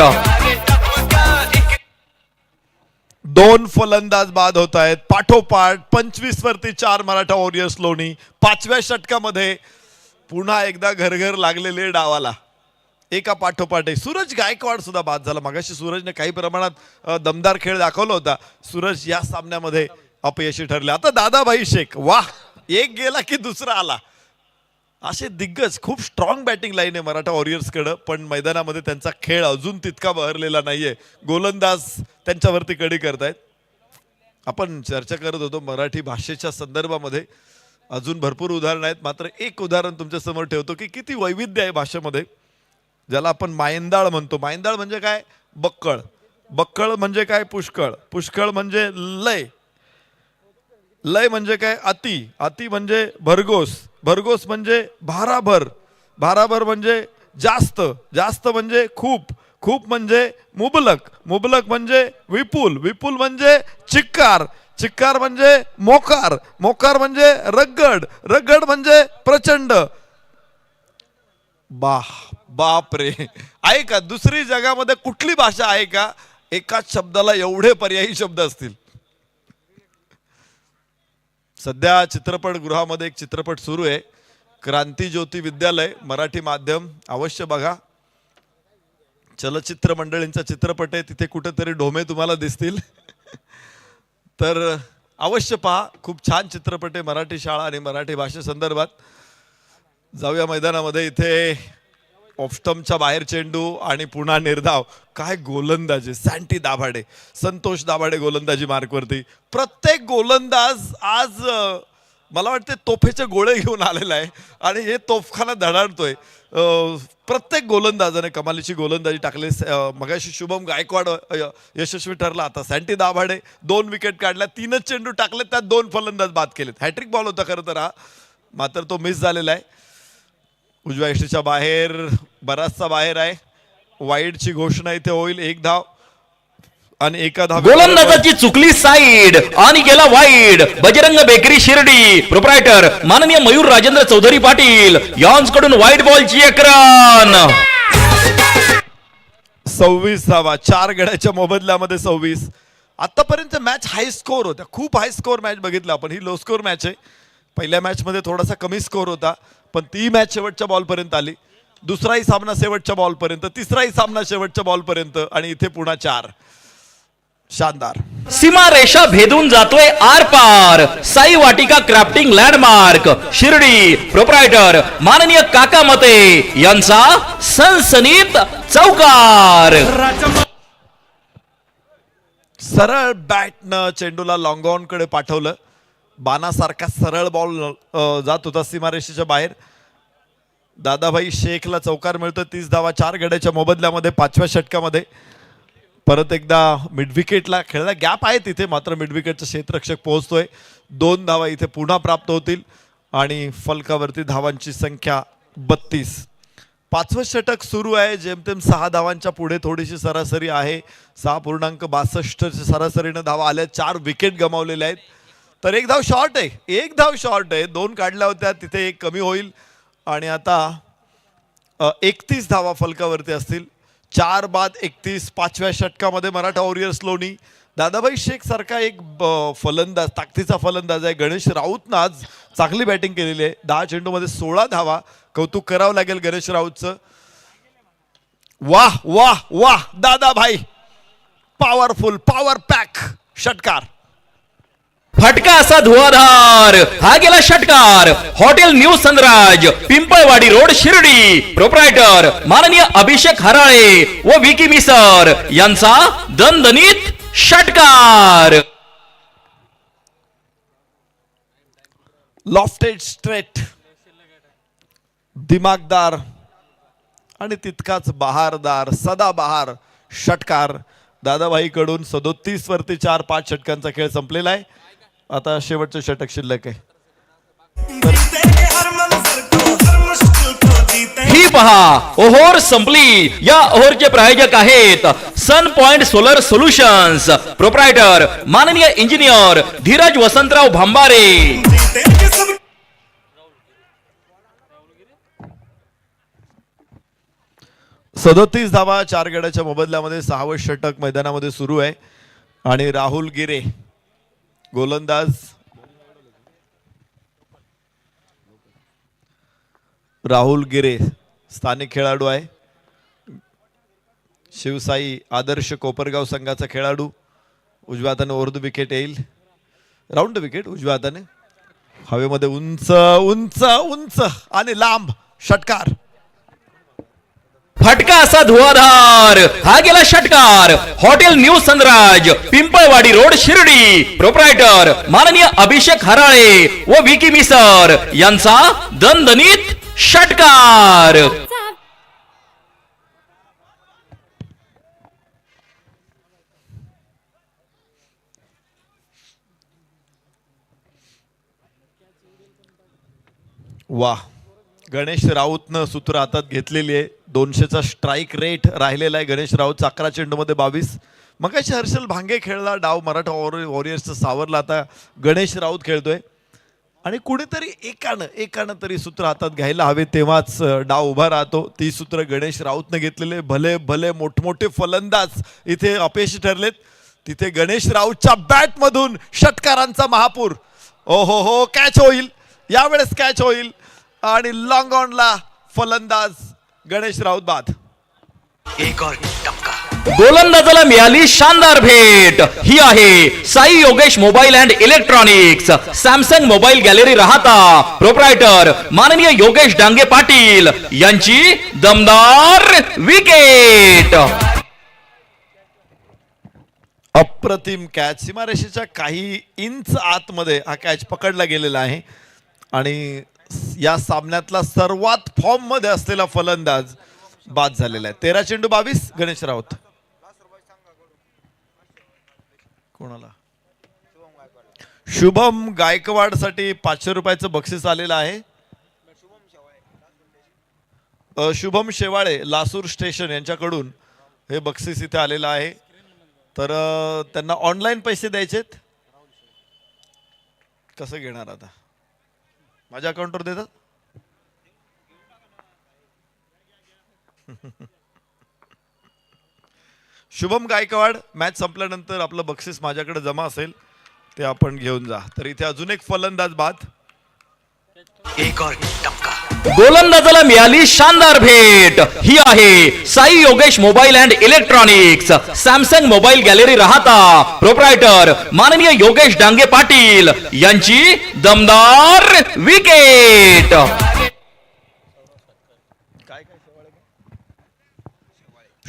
2 फलंदाज बाद होत आहेत पाठोपाठ. 25 वरती 4 मराठा वॉरियर्स लोणी. 5व्या षटकामध्ये पुन्हा एकदा घरघर लागलेले डावाला एका पाठोपाठ आहे. सूरज गायकवाड सुद्धा बाद झाला. मगाशी सूरजने काही प्रमाणात दमदार खेळ दाखवला होता. सूरज या सामन्यामध्ये अपयशी ठरले. आता दादाभाई शेख, वाह, एक गेला की दुसरा आला. असे दिग्गज, खूप स्ट्रॉंग बॅटिंग लाईन आहे मराठा वॉरियर्सकडं, पण मैदानामध्ये त्यांचा खेळ अजून तितका बहरलेला नाहीये. गोलंदाज त्यांच्यावरती कडी करतायत. आपण चर्चा करत होतो मराठी भाषेच्या संदर्भामध्ये अजून भरपूर उदाहरणं आहेत, मात्र एक उदाहरण तुमच्या समोर ठेवतो की किती वैविध्य आहे भाषेमध्ये, ज्याला आपण मायंदाळ म्हणतो. मायंदाळ म्हणजे काय, बक्कळ. बक्कळ म्हणजे काय, पुष्कळ. पुष्कळ म्हणजे लय. लय म्हणजे काय, अति. अति म्हणजे भरघोस. भरघोस म्हणजे भाराभर. भाराभर म्हणजे जास्त. जास्त म्हणजे खूप. खूप म्हणजे मुबलक. मुबलक म्हणजे विपुल. विपुल म्हणजे चिक्कार. चिक्कार म्हणजे मोकार. मोकार म्हणजे रगड. रगड म्हणजे प्रचंड. बाप रे, आहे का दुसरी जगामध्ये कुठली भाषा आहे का एकाच शब्दाला एवढे पर्यायी शब्द असतील. सध्या चित्रपटगृहामध्ये एक चित्रपट सुरू आहे, क्रांती ज्योती विद्यालय, मराठी माध्यम, अवश्य बघा. चलचित्र मंडळींचा चित्रपट आहे, तिथे कुठेतरी ढोमे तुम्हाला दिसतील तर अवश्य पहा. खूप छान चित्रपट आहे, मराठी शाळा आणि मराठी भाषेसंदर्भात. जाऊया मैदानामध्ये. इथे ऑफस्टमच्या बाहेर चेंडू आणि पुन्हा निर्धाव. काय गोलंदाजी, सँटी दाभाडे, संतोष दाभाडे गोलंदाजी मार्कवरती. प्रत्येक गोलंदाज आज मला वाटते तोफेचे गोळे घेऊन आलेला आहे आणि हे तोफखाना धडाडतोय. प्रत्येक गोलंदाजाने कमालीची गोलंदाजी टाकली. मगाशी शुभम गायकवाड यशस्वी ठरला. आता सँटी दाभाडे 2 विकेट काढल्या, 3च चेंडू टाकले, त्यात 2 फलंदाज बाद केलेत. हॅट्रिक बॉल होता खरं तर हा, मात्र तो मिस झालेला आहे. उजव्या यष्टीच्या बाहेर, बराचसा बाहेर आहे. वाईडची घोषणा इथे होईल. 1 धाव आणि एका धाव. गोलंदाजाची चुकली साईड आणि गेला wide. Bajrang bakery Shirdi, proprietor माननीय मयूर राजेंद्र चौधरी पाटील यांच्याकडून वाईड बॉलची एक रन. 26 धावा 4 गड्याच्या मोबदल्यामध्ये 26. आतापर्यंत मॅच हाय स्कोर होत्या. खूप हाय स्कोर मॅच बघितलं आपण. ही लो स्कोर मॅच आहे. पहिल्या मॅच मध्ये थोडासा कमी स्कोर होता, पण ती मॅच शेवटच्या बॉलपर्यंत आली. दुसराही सामना शेवटच्या बॉलपर्यंत, तिसराही सामना शेवटच्या बॉलपर्यंत आणि इथे पुन्हा 4. शानदार. सीमा रेषा भेदून जातोय आर पार. साई वाटिका क्राफ्टिंग लँडमार्क शिर्डी, प्रोप्रायटर माननीय काका मते यांचा सनसनीत चौकार. सरळ बॅटनं चेंडूला लॉंग ऑन कडे पाठवलं. बाणासारखा सरळ बॉल जात होता सीमारेषेच्या बाहेर. दादाभाई शेखला चौकार मिळतो. 30 धावा 4 गड्याच्या मोबदल्यामध्ये 5व्या षटकामध्ये. परत एकदा मिड विकेटला खेळला. गॅप आहे तिथे, मात्र मिड विकेटचा क्षेत्ररक्षक पोहोचतोय. 2 धावा इथे पुन्हा प्राप्त होतील आणि फलकावरती धावांची संख्या 32. 5वं षटक सुरू आहे. जेमतेम 6 धावांच्या पुढे थोडीशी सरासरी आहे. 6.62 सरासरीनं धावा आल्या. 4 विकेट गमावलेल्या आहेत. तर 1 धाव शॉर्ट आहे. 1 धाव शॉर्ट आहे. 2 काढल्या होत्या, तिथे 1 कमी होईल आणि आता 31 धावा फलकावरती असतील. 4 बाद 31. 5व्या षटकामध्ये मराठा वॉरियर्स लोणी. दादाभाई शेख सारखा एक फलंदाज, ताकदीचा फलंदाज आहे. गणेश राऊतनं आज चांगली बॅटिंग केलेली आहे. 10 चेंडूमध्ये 16 धावा. कौतुक करावं लागेल गणेश राऊतचं. वाह वाह वाह दादाभाई, पॉवरफुल, पॉवर पॅक षटकार. फटका असा धुवाधार. हा गेला षटकार. Hotel new Sunraj, Pimpalwadi road, Shirdi. Proprietor माननीय अभिषेक हराळे व विकी मिसर यांचा दणदणीत षटकार. लॉफ्टेड स्ट्रेट, दिमागदार आणि तितकाच बहारदार, सदाबहार षटकार दादाभाई कडून. 37 वरती 4-5 षटकांचा खेळ संपलेला आहे. आता शेवटचं षटक शिल्लक आहे. ही पहा, ओव्हर संपली. या ओव्हरचे प्रायोजक आहेत सन पॉइंट सोलर सोल्युशन्स. प्रोप्रायटर माननीय इंजिनियर धीरज वसंतराव भांबारे. 37 धावा 4 गड्याच्या मोबदल्यामध्ये 6वं षटक मैदानामध्ये सुरू आहे आणि राहुल गिरे गोलंदाज. राहुल गिरे स्थानिक खेळाडू आहे. शिवसाई आदर्श कोपरगाव संघाचा खेळाडू. उजव्या हाताने ओव्हर विकेट येईल. राऊंड विकेट उजव्या हाताने. हवेमध्ये उंच उंच उंच आणि लांब षटकार. फटका असा धुवाधार. हा गेला षटकार. Hotel new Sunraj, Pimpalwadi road, Shirdi. Proprietor माननीय अभिषेक हराळे व विकी मिसर यांचा दणदणीत षटकार. वाह, गणेश राऊतनं सूत्र हातात घेतलेली आहे. 200चा स्ट्राईक रेट राहिलेला आहे गणेश राऊत. 11 चेंडूमध्ये 22. मगाशी हर्षल भांगे खेळला डाव मराठा वॉरियर्सचं सावरला. आता गणेश राऊत खेळतोय आणि कुणीतरी एकानं तरी सूत्र हातात घ्यायला हवे, तेव्हाच डाव उभा राहतो. ती सूत्र गणेश राऊतनं घेतलेले. भले भले मोठमोठे फलंदाज इथे अपयशी ठरलेत. तिथे गणेश राऊतच्या बॅटमधून षटकारांचा महापूर. ओ हो हो, कॅच होईल यावेळेस, कॅच होईल आणि लॉंग ऑनला फलंदाज गणेश राऊत बाद. एक और टपका. गोलंदाजाला मिळाली शानदार भेट. ही आहे Sai Yogesh mobile and electronics, Samsung mobile gallery राहता. प्रोप्रायटर माननीय योगेश डांगे पाटील यांची दमदार विकेट. अप्रतिम कॅच. सीमारेषेच्या काही इंच आतमध्ये हा कॅच पकडला गेलेला आहे आणि या सामन्यातला सर्वात फॉर्म मध्ये असलेला फलंदाज बाद झालेला आहे. 13 चेंडू 22 गणेश राऊत. कोणाला? शुभम गायकवाड साठी 500 रुपयाचं बक्षीस आलेलं आहे. शुभम शेवाळे लासूर स्टेशन यांच्याकडून हे बक्षीस इथे आलेलं आहे. तर त्यांना ऑनलाईन पैसे द्यायचेत. कसं घेणार आता? माझ्या अकाउंटवर देतात. शुभम गायकवाड, मॅच संपल्यानंतर आपलं बक्षीस माझ्याकडे जमा असेल ते आपण घेऊन जा. तर इथे अजून एक फलंदाज बाद. एक और टपका. गोलंदाजाला मिळाली शानदार भेट. ही आहे Sai Yogesh mobile and electronics, Samsung mobile gallery राहता. प्रोप्रायटर माननीय योगेश डांगे पाटील यांची दमदार विकेट.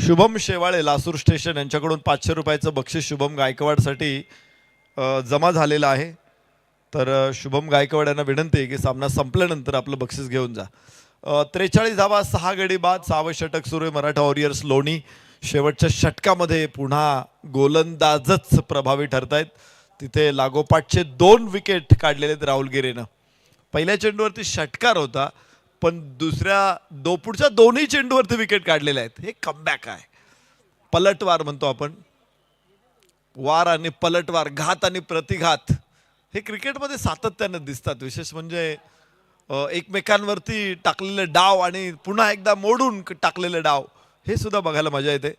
शुभम शेवाळे लासूर स्टेशन यांच्याकडून 500 रुपयाचं बक्षीस शुभम गायकवाडसाठी जमा झालेलं आहे. तर शुभम गायकवाड यांना विनंती आहे की सामना संपल्यानंतर आपलं बक्षीस घेऊन जा. 43 धावा 6 गडी बाद 6वे षटक सुरू आहे मराठा वॉरियर्स लोणी. शेवटच्या षटकामध्ये पुन्हा गोलंदाजच प्रभावी ठरतायत. तिथे लागोपाठचे 2 विकेट काढलेले आहेत राहुल गिरेनं. पहिल्या चेंडूवरती षटकार होता पण पुढच्या दोन्ही चेंडूवरती विकेट काढलेले आहेत. हे कमबॅक आहे, पलटवार म्हणतो आपण. वार आणि पलटवार, घात आणि प्रतिघात हे क्रिकेटमध्ये सातत्यानं दिसतात. विशेष म्हणजे एकमेकांवरती टाकलेले डाव आणि पुन्हा एकदा मोडून टाकलेले डाव हे सुद्धा बघायला मजा येते.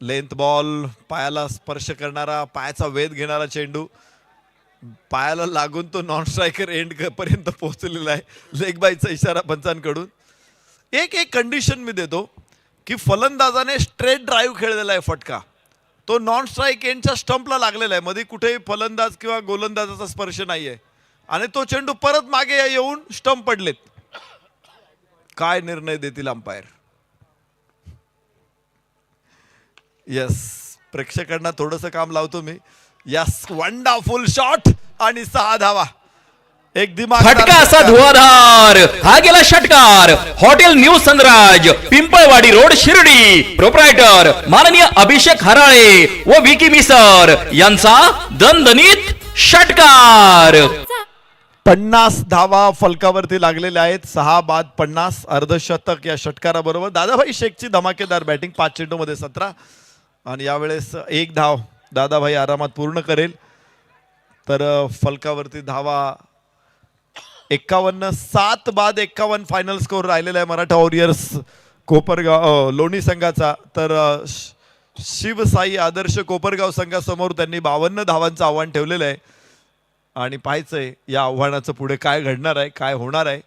लेंथ बॉल, पायाला स्पर्श करणारा, पायाचा वेध घेणारा चेंडू, पायाला लागून तो नॉन स्ट्रायकर एंड पर्यंत पोहोचलेला आहे. लेग बायचा इशारा पंचांकडून. एक कंडिशन मी देतो की फलंदाजाने स्ट्रेट ड्राईव्ह खेळलेला आहे फटका, तो नॉन स्ट्राईक एंडच्या स्टंपला लागलेला आहे. मध्ये कुठेही फलंदाज किंवा गोलंदाजाचा स्पर्श नाहीये आणि तो चेंडू परत मागे येऊन स्टंप पडलेत. काय निर्णय देतील अंपायर? यस, प्रेक्षकांना थोडंसं काम लावतो मी. यस, वंडरफुल शॉट आणि 6 धावा. एक दिमाग फटका असा धुवाधार. हा गेला षटकार. Hotel new Sunraj, Pimpalwadi road, Shirdi. Proprietor माननीय अभिषेक हराळे व विकी मिसर यांचा दणदणीत षटकार. 50 धावा फलकावरती लागलेल्या आहेत. 6 बाद 50 अर्धशतक या षटकाराबरोबर. दादाभाई शेखची धमाकेदार बॅटिंग. 5 चेंडूमध्ये 17 आणि यावेळेस 1 धाव दादाभाई आरामात पूर्ण करेल. तर फलकावरती धावा 51. 7 बाद 51 फायनल स्कोर राहिलेला आहे मराठा वॉरियर्स कोपरगाव लोणी संघाचा. तर शिवसाई आदर्श कोपरगाव संघासमोर त्यांनी 52 धावांचं आव्हान ठेवलेलं आहे आणि पाहायचंय या आव्हानाचं पुढे काय घडणार आहे, काय होणार आहे.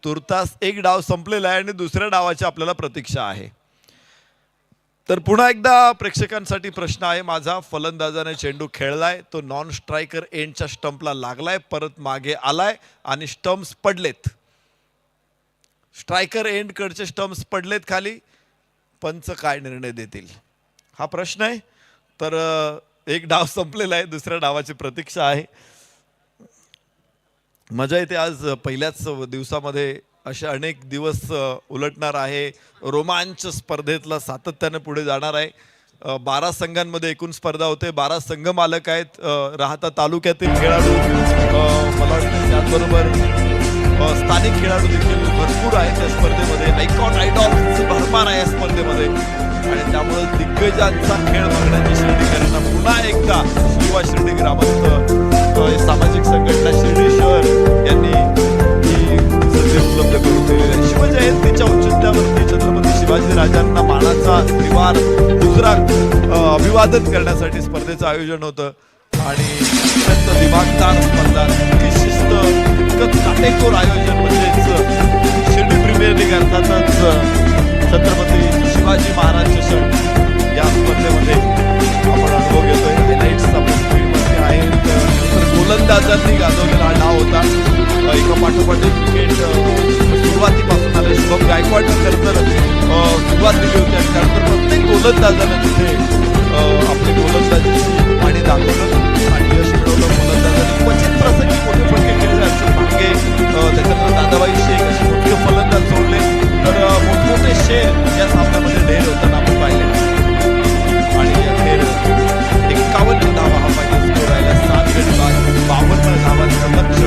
तुर्तास 1 डाव संपलेला आहे आणि दुसऱ्या डावाची आपल्याला प्रतीक्षा आहे. तर पुन्हा एकदा प्रेक्षकांसाठी प्रश्न आहे माझा. फलंदाजाने चेंडू खेळलाय, तो नॉन स्ट्रायकर एंडच्या स्टंपला लागलाय, परत मागे आलाय आणि स्टंप्स पडलेत. स्ट्रायकर एंड कडचे स्टंप्स पडलेत खाली. पंच काय निर्णय देतील हा प्रश्न आहे. तर 1 डाव संपलेला आहे, दुसऱ्या डावाची प्रतीक्षा आहे. मजा येते. आज पहिल्याच दिवसामध्ये असे अनेक दिवस उलटणार आहे. रोमांच स्पर्धेतला सातत्याने पुढे जाणार आहे. 12 संघांमध्ये एकूण स्पर्धा होते. 12 संघ मालक आहेत. राहता तालुक्यातील खेळाडू, मला वाटतं त्याचबरोबर स्थानिक खेळाडू देखील भरपूर आहेत त्या स्पर्धेमध्ये. आयकॉन आयडॉल्स भरमार आहे या स्पर्धेमध्ये आणि त्यामुळे दिग्गजांचा खेळ बघण्याची शिर्डीकरांना पुन्हा एकदा युवा शिर्डी ग्रामस्थ सामाजिक संघटना शिर्डी शहर यांनी ही संधी उपलब्ध करून दिलेली आहे. शिवजयंतीच्या औचित्यावरती छत्रपती शिवाजी राजांना मानाचा त्रिवार दुसरा अभिवादन करण्यासाठी स्पर्धेचं आयोजन होतं आणि अत्यंत दिमागदार स्पर्धा, इतकी शिस्त, इतकं काटेकोर आयोजन म्हणजेच शिर्डी प्रीमियर लीग अर्थातच छत्रपती शिवाजी महाराज चषक या स्पर्धेमध्ये आपण अनुभव घेतोय. हायलाइट्स आपल्या स्क्रीनवरती आहेत. गोलंदाजांनी गाजवलेला हा डाव होता. एका पाठोपाठ एक विकेट सुरुवातीपासून आले. शुभम गायकवाडनं खरं तर सुरुवात दिली होती आणि त्यानंतर प्रत्येक गोलंदाजानं तिथे आपली गोलंदाजीची पाणी दाखवलं आणि यश मिळवलं. गोलंदाजांनी क्वचित प्रसंगी मोठे फटके खेळले. अर्जुन मांगे, त्याच्यानंतर दादाभाई शेख असे मोठे फलंदाज सोडले. तर मोठमोठे शेर या सामन्यामध्ये ढेर होताना आपण पाहिले आणि अखेर 51 धावा हा फायनल स्कोर राहिला. 7 गडी बाद 52 धावांचं लक्ष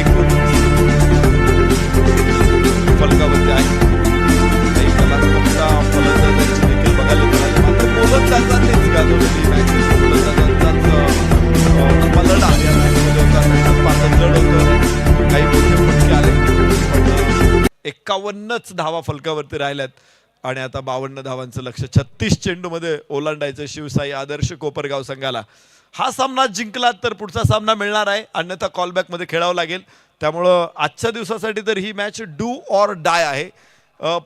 एकूण फलकावरती आहे. काही कलात्मकता फलंदाजांची देखील बघायला मिळाली. मात्र गोलंदाजांनीच गाजवलेली मॅच. गोलंदाजांचाच लढा या मॅचमध्ये होता. पाच जड होतं, काही मोठे फटके आले. 51च धावा फलकावरती राहिल्यात आणि आता 52 धावांचं लक्ष 36 चेंडूमध्ये ओलांडायचं शिवसाई आदर्श कोपरगाव संघाला. हा सामना जिंकला तर पुढचा सामना मिळणार आहे, अन्यथा कॉलबॅकमध्ये खेळावं लागेल. त्यामुळं आजच्या दिवसासाठी तर ही मॅच डू ऑर डाय आहे.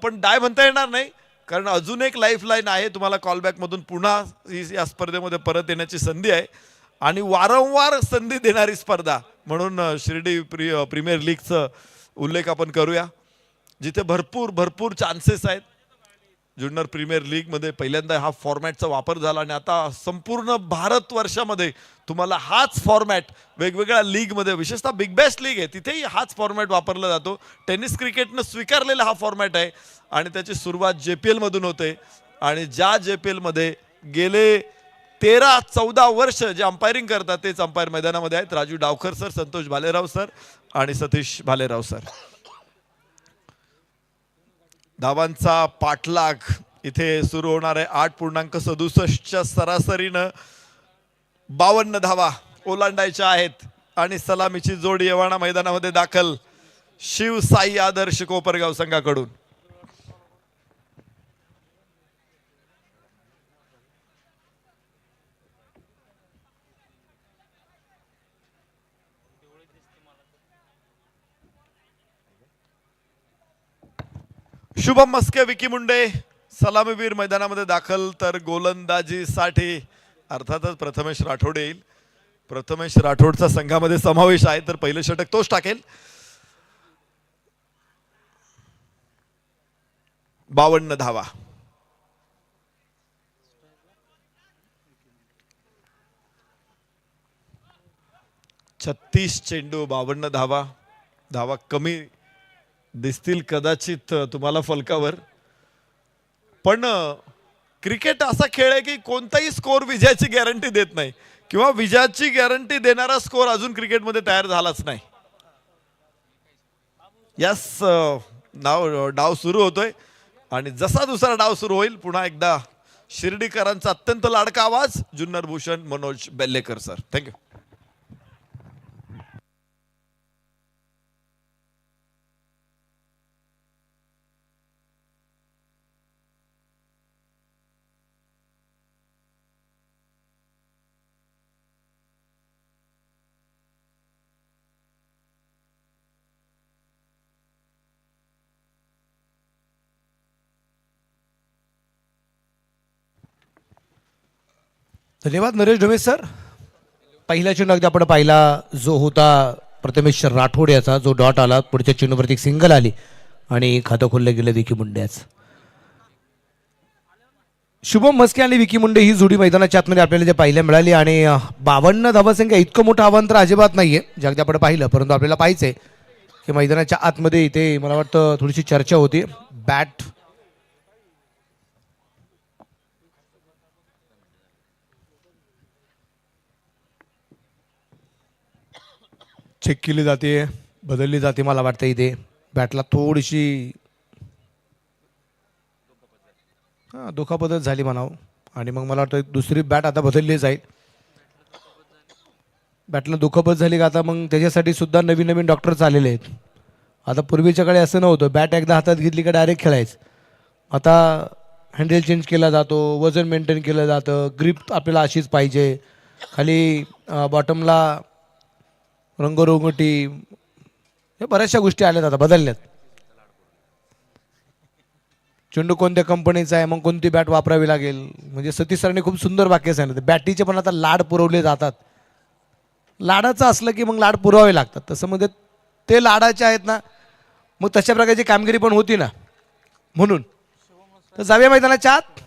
पण डाय म्हणता येणार नाही कारण अजून एक लाईफ लाईन आहे. तुम्हाला कॉलबॅकमधून पुन्हा या स्पर्धेमध्ये परत येण्याची संधी आहे आणि वारंवार संधी देणारी स्पर्धा म्हणून शिर्डी प्रीमियर लीगचं उल्लेख आपण करूया, जिथे भरपूर चान्सेस आहेत. जुन्नर प्रीमियर लीगमध्ये पहिल्यांदा हा फॉर्मॅटचा वापर झाला आणि आता संपूर्ण भारतवर्षामध्ये तुम्हाला हाच फॉर्मॅट वेगवेगळ्या लीगमध्ये, विशेषतः बिग बॅश लीग आहे तिथेही हाच फॉर्मॅट वापरला जातो. टेनिस क्रिकेटनं स्वीकारलेला हा फॉर्मॅट आहे आणि त्याची सुरुवात JPL मधून होते. आणि ज्या JPL मध्ये गेले 13-14 वर्ष जे अंपायरिंग करतात तेच अंपायर मैदानामध्ये आहेत. राजू डावकर सर, संतोष भालेराव सर आणि सतीश भालेराव सर. धावांचा पाठलाग इथे सुरू होणार आहे. 8.67च्या सरासरीनं 52 धावा ओलांडायच्या आहेत आणि सलामीची जोडी येवाणा मैदानामध्ये दाखल शिव साई आदर्श कोपरगाव संघाकडून. शुभम मस्के, विकी मुंडे सलामीवीर मैदानामध्ये दाखल. तर गोलंदाजीसाठी अर्थातच प्रथमेश राठोड येईल. प्रथमेश राठोडचा संघामध्ये समावेश आहे तर पहिलं षटक तोच टाकेल. 52 धावा. छत्तीस चेंडू 52 धावा. धावा कमी दिसतील कदाचित तुम्हाला फलकावर, पण क्रिकेट असा खेळ आहे की कोणताही स्कोर विजयाची गॅरंटी देत नाही किंवा विजयाची गॅरंटी देणारा स्कोर अजून क्रिकेटमध्ये तयार झालाच नाही. यस, डाव सुरू होतोय आणि जसा दुसरा डाव सुरू होईल पुन्हा एकदा शिर्डीकरांचा अत्यंत लाडका आवाज जुन्नर भूषण मनोज बेल्लेकर सर. थँक्यू. धन्यवाद नरेश ढोमे सर. पहिला चेंडू अगदी आपण पाहिला जो होता प्रथमेश राठोड याचा, जो डॉट आला, पुढच्या चेंडूवरती एक सिंगल आली आणि खातं खोललं गेलं विकी मुंडेच. शुभम मस्के आणि विकी मुंडे ही जोडी मैदानाच्या आतमध्ये आपल्याला जे पाहायला मिळाली आणि 52 धावासंख्या इतकं मोठं आव्हान तर अजिबात नाहीये जे अगदी आपण पाहिलं, परंतु आपल्याला पाहायचंय की मैदानाच्या आतमध्ये इथे मला वाटतं थोडीशी चर्चा होती. बॅट चेक केली जाते, बदलली जाते. मला वाटतं इथे बॅटला थोडीशी दुखापतच झाली म्हणावं आणि मग मला वाटतं दुसरी बॅट आता बदलली जाईल. बॅटला दुखापत झाली का आता मग त्याच्यासाठी सुद्धा नवीन नवीन डॉक्टर्स आलेले आहेत. आता पूर्वीच्या काळी असं नव्हतं, बॅट एकदा हातात घेतली का डायरेक्ट खेळायचं. आता हँडल चेंज केला जातो, वजन मेंटेन केलं जातं, ग्रिप आपल्याला अशीच पाहिजे, खाली बॉटमला रंगरोगटी, हे बऱ्याचशा गोष्टी आल्यात आता बदलल्यात. चेंडू कोणत्या कंपनीचा आहे, मग कोणती बॅट वापरावी लागेल. म्हणजे सतीश सरांनी खूप सुंदर वाक्य सांगितलं, बॅटीचे पण आता लाड पुरवले जातात. लाडाचं असलं की मग लाड पुरवावे लागतात, तसं म्हणजे ते लाडाचे आहेत ना, मग तशा प्रकारची कामगिरी पण होती ना. म्हणून तर जाऊया मैदानाच्या आत.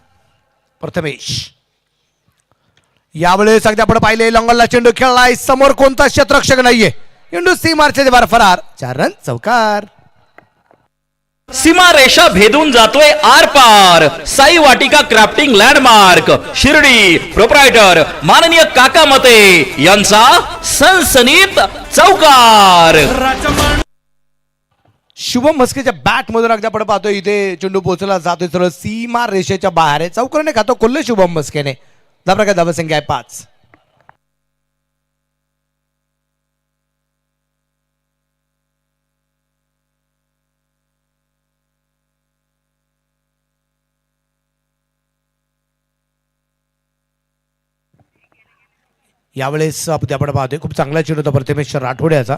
प्रथमेश यावेळेस अगदी आपण पाहिले लॉंगलला चेंडू खेळलाय, समोर कोणता क्षेत्ररक्षक नाहीये, चेंडू सी मारच्या बार फरार, 4 रन चौकार. सीमा रेषा भेदून जातोय आर पार. साई वाटिका क्राफ्टिंग लँडमार्क शिर्डी, प्रोप्रायटर माननीय काका मते यांचा सनसनीत चौकार. शुभम मस्केच्या बॅट मधून अगदी आपण पाहतोय इथे चेंडू पोहोचला जातोय सरळ सीमा रेषेच्या बाहेर आहे. चौकारने खातो कोल्हे शुभम मस्केने. प्रकार धावसंख्या आहे 5. यावेळेस आपण पाहतोय खूप चांगला चेंडू होता प्रथमेश राठोड याचा.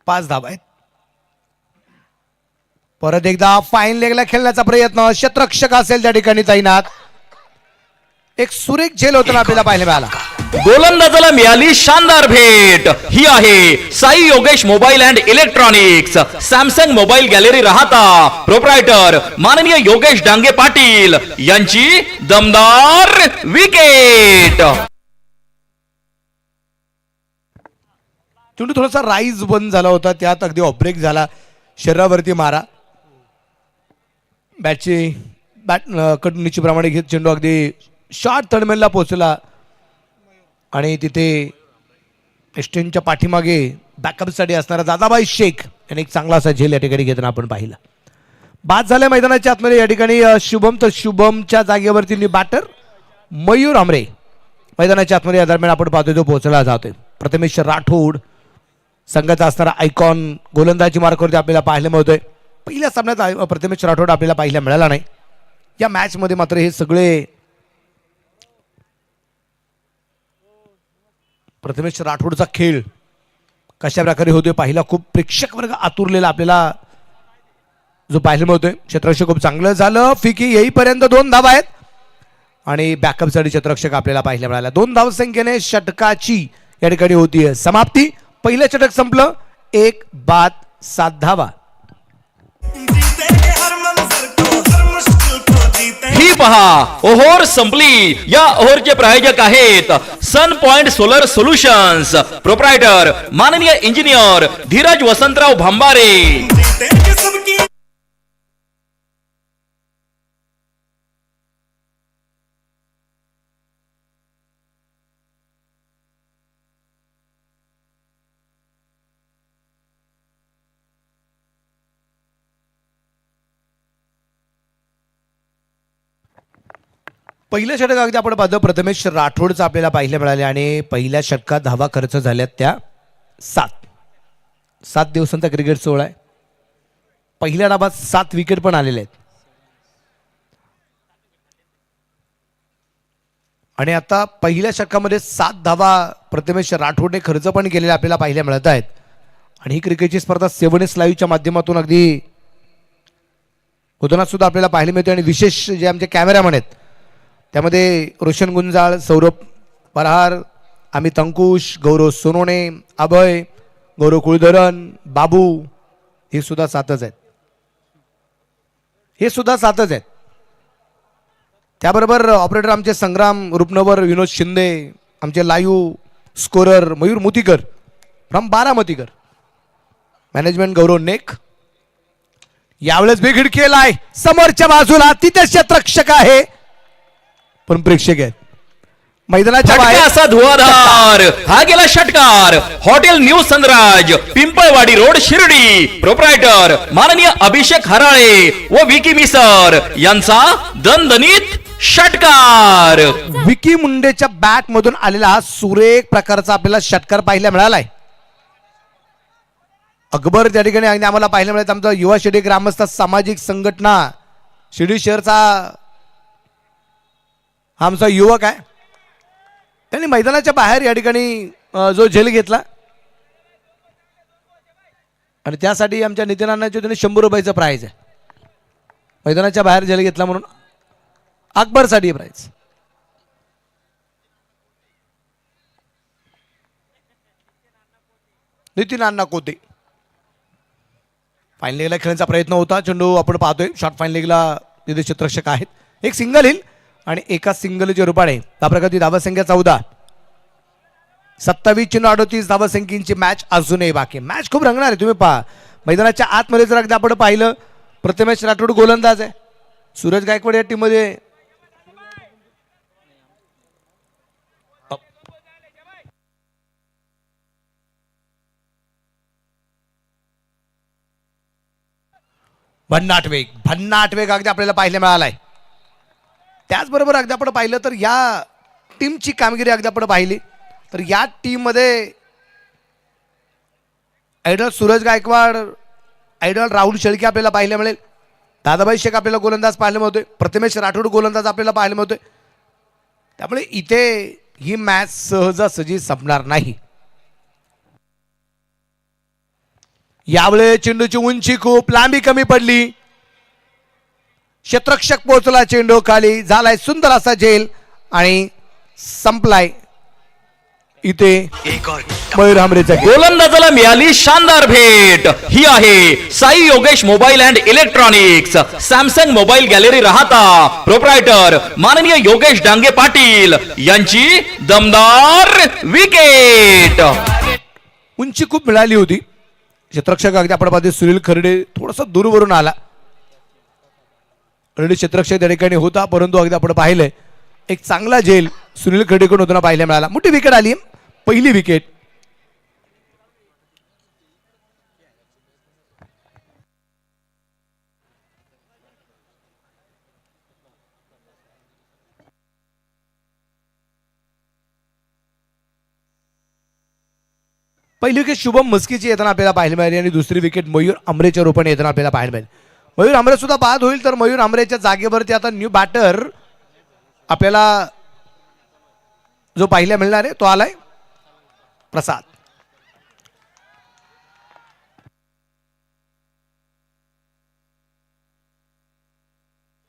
5 धावा आहेत. परत एकदा फाईन लेगला खेळण्याचा प्रयत्न, शतरक्षक असेल त्या ठिकाणी तैनात. एक सुरेख झेल होताना आपल्याला पाहायला मिळाला. गोलंदाजाला मिळाली शानदार भेट. ही आहे Sai Yogesh mobile and electronics, Samsung mobile gallery राहता, प्रोप्रायटर माननीय योगेश डांगे पाटील यांची दमदार विकेट. चेंडू थोडासा राईज बंद झाला होता, त्यात अगदी ऑब्रेक झाला, शरीरावरती मारा. बॅटची कटनीची प्रमाणे घेत चेंडू अगदी शॉर्ट थर्डमॅनला पोहोचला आणि तिथे एस्टेनच्या पाठीमागे बॅकअपसाठी असणारा दादाबाई शेख यांनी एक चांगला असा झेल या ठिकाणी घेताना आपण पाहिला. बाद झाल्या मैदानाच्या आतमध्ये या ठिकाणी शुभम, तर शुभमच्या जागेवरती बॅटर मयूर आमरे मैदानाच्या आतमध्ये या दरम्यान आपण पाहतोय जो पोहोचला जातोय. प्रथमेश राठोड संघाचा असणारा आयकॉन गोलंदाजी मार्कवरती आपल्याला पाहायला मिळतोय. पहिल्या सामन्यात प्रथमेश राठोड आपल्याला पाहायला मिळाला नाही. या मॅच मध्ये मात्र हे सगळे प्रथमेश राठोडचा खेळ कशा प्रकारे होतोय पाहिला. खूप प्रेक्षक वर्ग आतुरलेला आपल्याला जो पाहायला मिळतोय. क्षेत्ररक्षक खूप चांगलं झालं. फिकी येईपर्यंत 2 धावा आहेत आणि बॅकअपसाठी क्षेत्ररक्षक आपल्याला पाहायला मिळाला. 2 धावसंख्येने षटकाची या ठिकाणी होतीये समाप्ती. पहिलं षटक संपलं, 1 बाद 7 धावा. ही पहा ओव्हर संपली. या ओव्हरचे प्रायोजक आहेत सन पॉइंट सोलर सोल्युशन्स, प्रोप्रायटर माननीय इंजिनियर धीरज वसंतराव भांबारे. पहिलं षटक अगदी आपण पाहतो प्रथमेश राठोडचं आपल्याला पाहायला मिळाले आणि पहिल्या षटकात धावा खर्च झाल्यात त्या 7 दिवसांचा क्रिकेट सोहळा आहे. पहिल्या डावात 7 विकेट पण आलेले आहेत आणि आता पहिल्या षटकामध्ये 7 धावा प्रथमेश राठोडने खर्च पण केलेले आपल्याला पाहायला मिळत आहेत. आणि ही क्रिकेटची स्पर्धा 7S लाईव्हच्या माध्यमातून अगदी होताना सुद्धा आपल्याला पाहायला मिळते. आणि विशेष जे आमचे कॅमेरामॅन आहेत त्यामध्ये रोशन गुंजाळ, सौरभ परहार, अमित अंकुश, गौरव सोनोने, अभय, गौरव कुळधरन, बाबू हे सुद्धा 7च आहेत. त्याबरोबर ऑपरेटर आमचे संग्राम रुपनवर, विनोद शिंदे, आमचे live scorer Mayur Mutikar from Baramatikar, management Gaurav Nek. यावेळेस बिघड केलाय समोरच्या बाजूला, तिथे क्षेत्ररक्षक आहे पण प्रेक्षक आहेत मैदानाच्या बाहेर. असा धुवाधार हा गेला षटकार. Hotel new Sunraj, Pimpalwadi road, Shirdi, proprietor माननीय अभिषेक हराळे व विकी मिसर यांचा दणदणीत षटकार. विकी मुंडेच्या बॅट मधून आलेला हा सुरेख प्रकारचा आपल्याला षटकार पाहायला मिळालाय. अकबर त्या ठिकाणी आम्हाला पाहायला मिळालं. आमचा युवा शिर्डी ग्रामस्थ सामाजिक संघटना शिर्डी शहरचा आमचा युवक आहे. त्यांनी मैदानाच्या बाहेर या ठिकाणी जो झेल घेतला आणि त्यासाठी आमच्या नितीनांनाचे त्यांनी 100 रुपयाचं प्राइज आहे. मैदानाच्या बाहेर झेल घेतला म्हणून अकबरसाठी प्राइज. नितीन अण्णा कोते फाईन लेगला खेळण्याचा प्रयत्न होता. चेंडू आपण पाहतोय शॉर्ट फाईन लेगला तिथे क्षेत्ररक्षक आहेत. एक सिंगल येईल आणि एका सिंगलच्या रूपाने त्या प्रकारची धावसंख्या 14. 27-38 धावसंख्येची मॅच अजूनही बाकी. मॅच खूप रंगणार आहे. तुम्ही पहा मैदानाच्या आतमध्ये जर अगदी आपण पाहिलं प्रथमेश राठोड गोलंदाज आहे. सूरज गायकवाड या टीम मध्ये भन्नाट वेग अगदी आपल्याला पाहायला मिळालाय. त्याचबरोबर अगदी आपण पाहिलं तर या टीमची कामगिरी अगदी आपण पाहिली तर या टीम मध्ये आयडॉल सूरज गायकवाड, आयडॉल राहुल शेळके आपल्याला पाहायला मिळेल. दादाबाई शेख आपल्याला गोलंदाज पाहायला मिळतोय. प्रथमेश राठोड गोलंदाज आपल्याला पाहायला मिळतोय. त्यामुळे इथे ही मॅच सहजासहजी संपणार नाही. यावेळी चेंडूची उंची खूप, लांबी कमी पडली. क्षेत्ररक्षक पोहोचला, चेंडू खाली झालाय सुंदर असा झेल आणि संपलाय. इथे एक और मयूर हमरेचा खेळ. गोलंदाजाला मिळाली शानदार भेट. ही आहे Sai Yogesh mobile and electronics, Samsung mobile gallery राहता, प्रोप्रायटर माननीय योगेश डांगे पाटील यांची दमदार विकेट. उंची खूप मिळाली होती. क्षेत्ररक्षक अगदी आपण पाहतो सुनील खर्डे थोडासा दूरवरून आला. खर्डे क्षेत्ररक्षक त्या ठिकाणी होता, परंतु अगदी आपण पाहिलंय एक चांगला झेल सुनील खर्डेकडून होताना पाहायला मिळाला. मोठी विकेट आली, पहिली विकेट. पहिली विकेट शुभम मस्कीची येताना आपल्याला पाहायला मिळाली आणि दुसरी विकेट मयूर आमरेच्या रूपाने येताना आपल्याला पाहायला मिळाली. मयूर आमरे सुद्धा बाद होईल, तर मयूर आमरेच्या जागेवरती आता न्यू बॅटर आपल्याला जो पाहायला मिळणार आहे तो आलाय प्रसाद.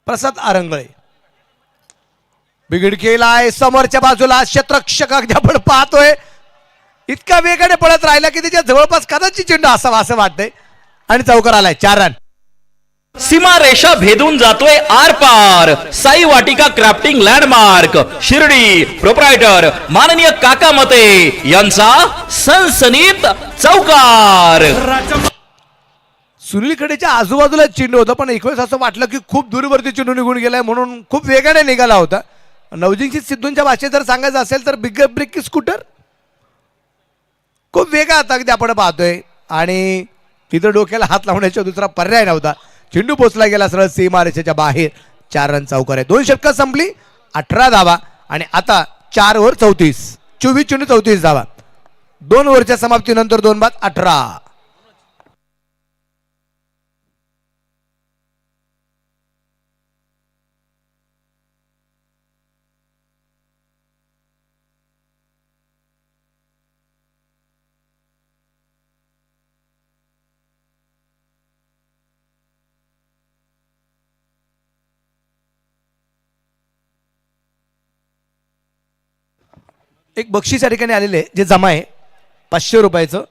प्रसाद आरंगळे बिघड केलाय समोरच्या बाजूला. क्षेत्ररक्षक अगदी आपण पाहतोय इतका वेगाने पळत राहिला की त्याच्या जवळपास कदाचित चेंडू असावा असं वाटतंय आणि चौकार आलाय. 4 रन. सीमा रेषा भेदून जातोय आर पार. साई वाटिका क्राफ्टिंग लँडमार्क शिर्डी, प्रोप्रायटर माननीय काका मते यांचा सनसनीत चौकार. सुनील खडेच्या आजूबाजूला चेंडू होता, पण एक वेळेस असं वाटलं की खूप दूरवरती चेंडू निघून गेलाय म्हणून खूप वेगाने निघाला होता. नवजिंत सिद्धूंच्या भाषेत जर सांगायचं असेल तर बिगर ब्रेक स्कूटर खूप वेगा आता अगदी आपण पाहतोय आणि तिथं डोक्याला हात लावण्याचा दुसरा पर्याय नव्हता. चेंडू पोचला गेला सरळ सीमा रेषेच्या बाहेर. 4 रन चौकार आहे. 2 षटकं संपली, 18 धावा आणि आता 4 ओव्हर 34, 24 चेंडू 34 धावा. 2 ओव्हरच्या समाप्तीनंतर 2 बाद 18. एक बक्षीस या ठिकाणी आलेले आहे जे जमा आहे 500 रुपयाचं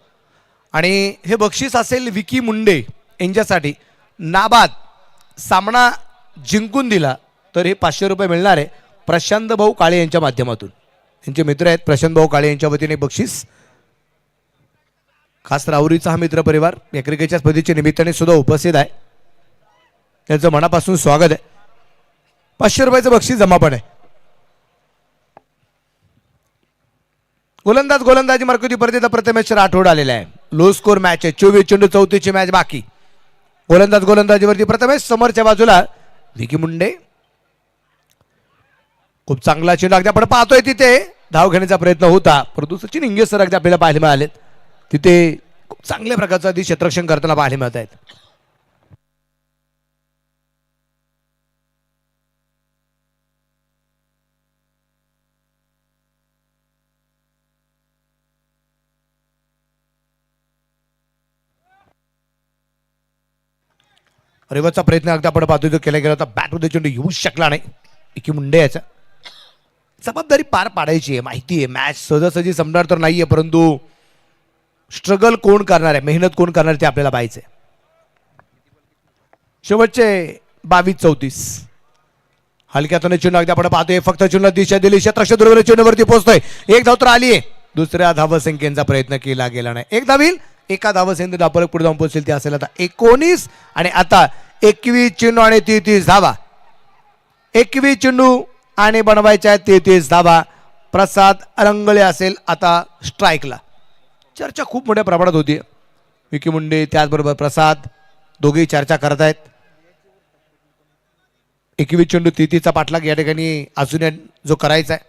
आणि हे बक्षीस असेल विकी मुंडे यांच्यासाठी. नाबाद सामना जिंकून दिला तर हे 500 रुपये मिळणार आहे प्रशांत भाऊ काळे यांच्या माध्यमातून. त्यांचे मित्र आहेत प्रशांत भाऊ काळे यांच्या वतीने बक्षीस. खास राहुरीचा हा मित्र परिवार या क्रिकेटच्या स्पर्धेच्या निमित्ताने सुद्धा उपस्थित आहे. त्यांचं मनापासून स्वागत आहे. 500 रुपयाचं बक्षीस जमा पण आहे. गोलंदाजी मार्कुती परत प्रथमेश राठोड आलेला आहे. लो स्कोर मॅच आहे. 24 चेंडू 34 ची मॅच बाकी. गोलंदाजीवरती प्रथमेश. समोरच्या बाजूला विकी मुंडे. खूप चांगला चेंडू अगदी आपण पाहतोय तिथे धाव घेण्याचा प्रयत्न होता, परंतु सचिन इंगे सर अगदी आपल्याला पाहायला मिळालेत तिथे खूप चांगल्या प्रकारचं आधी क्षेत्ररक्षण करताना पाहायला मिळत आहेत. रेवतचा प्रयत्न अगदी आपण पाहतोय तो केला गेला होता. बॅटमध्ये चेंडू येऊ शकला नाही. विकी मुंडे याचा जबाबदारी पार पाडायची आहे. माहिती आहे मॅच सहजासहजी संपणार तर नाहीये, परंतु स्ट्रगल कोण करणार आहे, मेहनत कोण करणार ते आपल्याला पाहायचंय. शेवटचे 22-34 हलक्यातून चेंडू अगदी आपण पाहतोय. फक्त चेंडूला दिशा दिली. क्षेत्ररक्षक दुर्गम चेंडूवरती पोहोचतोय. 1 धाव तर आली आहे. दुसऱ्या धावसंख्येचा प्रयत्न केला गेला नाही. 1 धाव येईल. एका धावसंख्येने धाव पुढे जाऊन पोहोचेल ते असेल आता 19 आणि आता 21 चेंडू आणि 33 धावा. 21 चेंडू आणि बनवायच्या 33 धावा. प्रसाद अरंगळे असेल आता स्ट्राईकला. चर्चा खूप मोठ्या प्रमाणात होती. विकी मुंडे त्याचबरोबर प्रसाद दोघेही चर्चा करत आहेत. 21 चेंडू 33चा पाठलाग या ठिकाणी अजून जो करायचा आहे.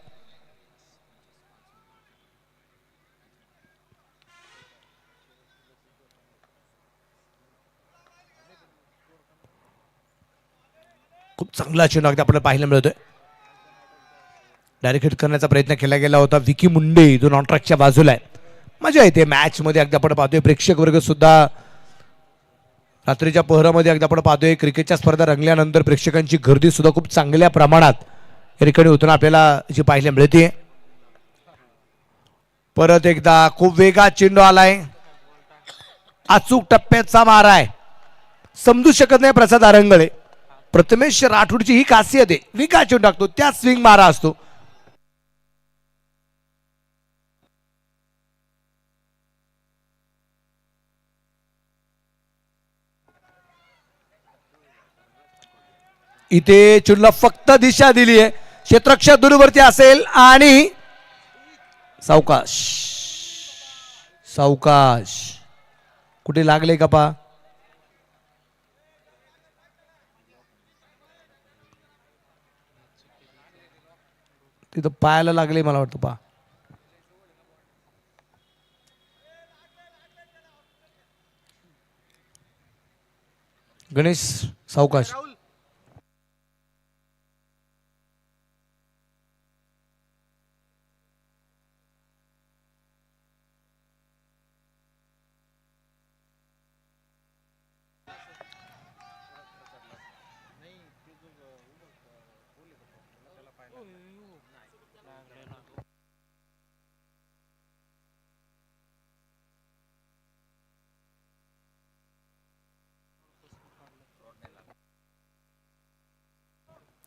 खूप चांगला चेंडू अगदी आपल्याला पाहायला मिळतोय. डायरेक्ट हिट करण्याचा प्रयत्न केला गेला होता. विकी मुंडे जो नॉन ट्रॅकच्या बाजूला आहे. मजा येते मॅच मध्ये अगदी आपण पाहतोय. प्रेक्षक वर्ग सुद्धा रात्रीच्या पहरामध्ये अगदी आपण पाहतोय क्रिकेटच्या स्पर्धा रंगल्यानंतर प्रेक्षकांची गर्दी सुद्धा खूप चांगल्या प्रमाणात या ठिकाणी होताना आपल्याला जी पाहायला मिळते. परत एकदा खूप वेगात चेंडू आलाय, अचूक टप्प्याचा मारा आहे, समजू शकत नाही प्रसाद आरंगळे. प्रथमेश राठोडची ही खासियत आहे, वेगात चेंडू टाकतो, त्या स्विंग मारा असतो. इथे चेंडूला फक्त दिशा दिली आहे, क्षेत्ररक्षक दूरवरती असेल आणि सावकाश सावकाश कुठे लागले का पा, तिथं पायाला लागले मला वाटतं पा. गणेश सावकाश.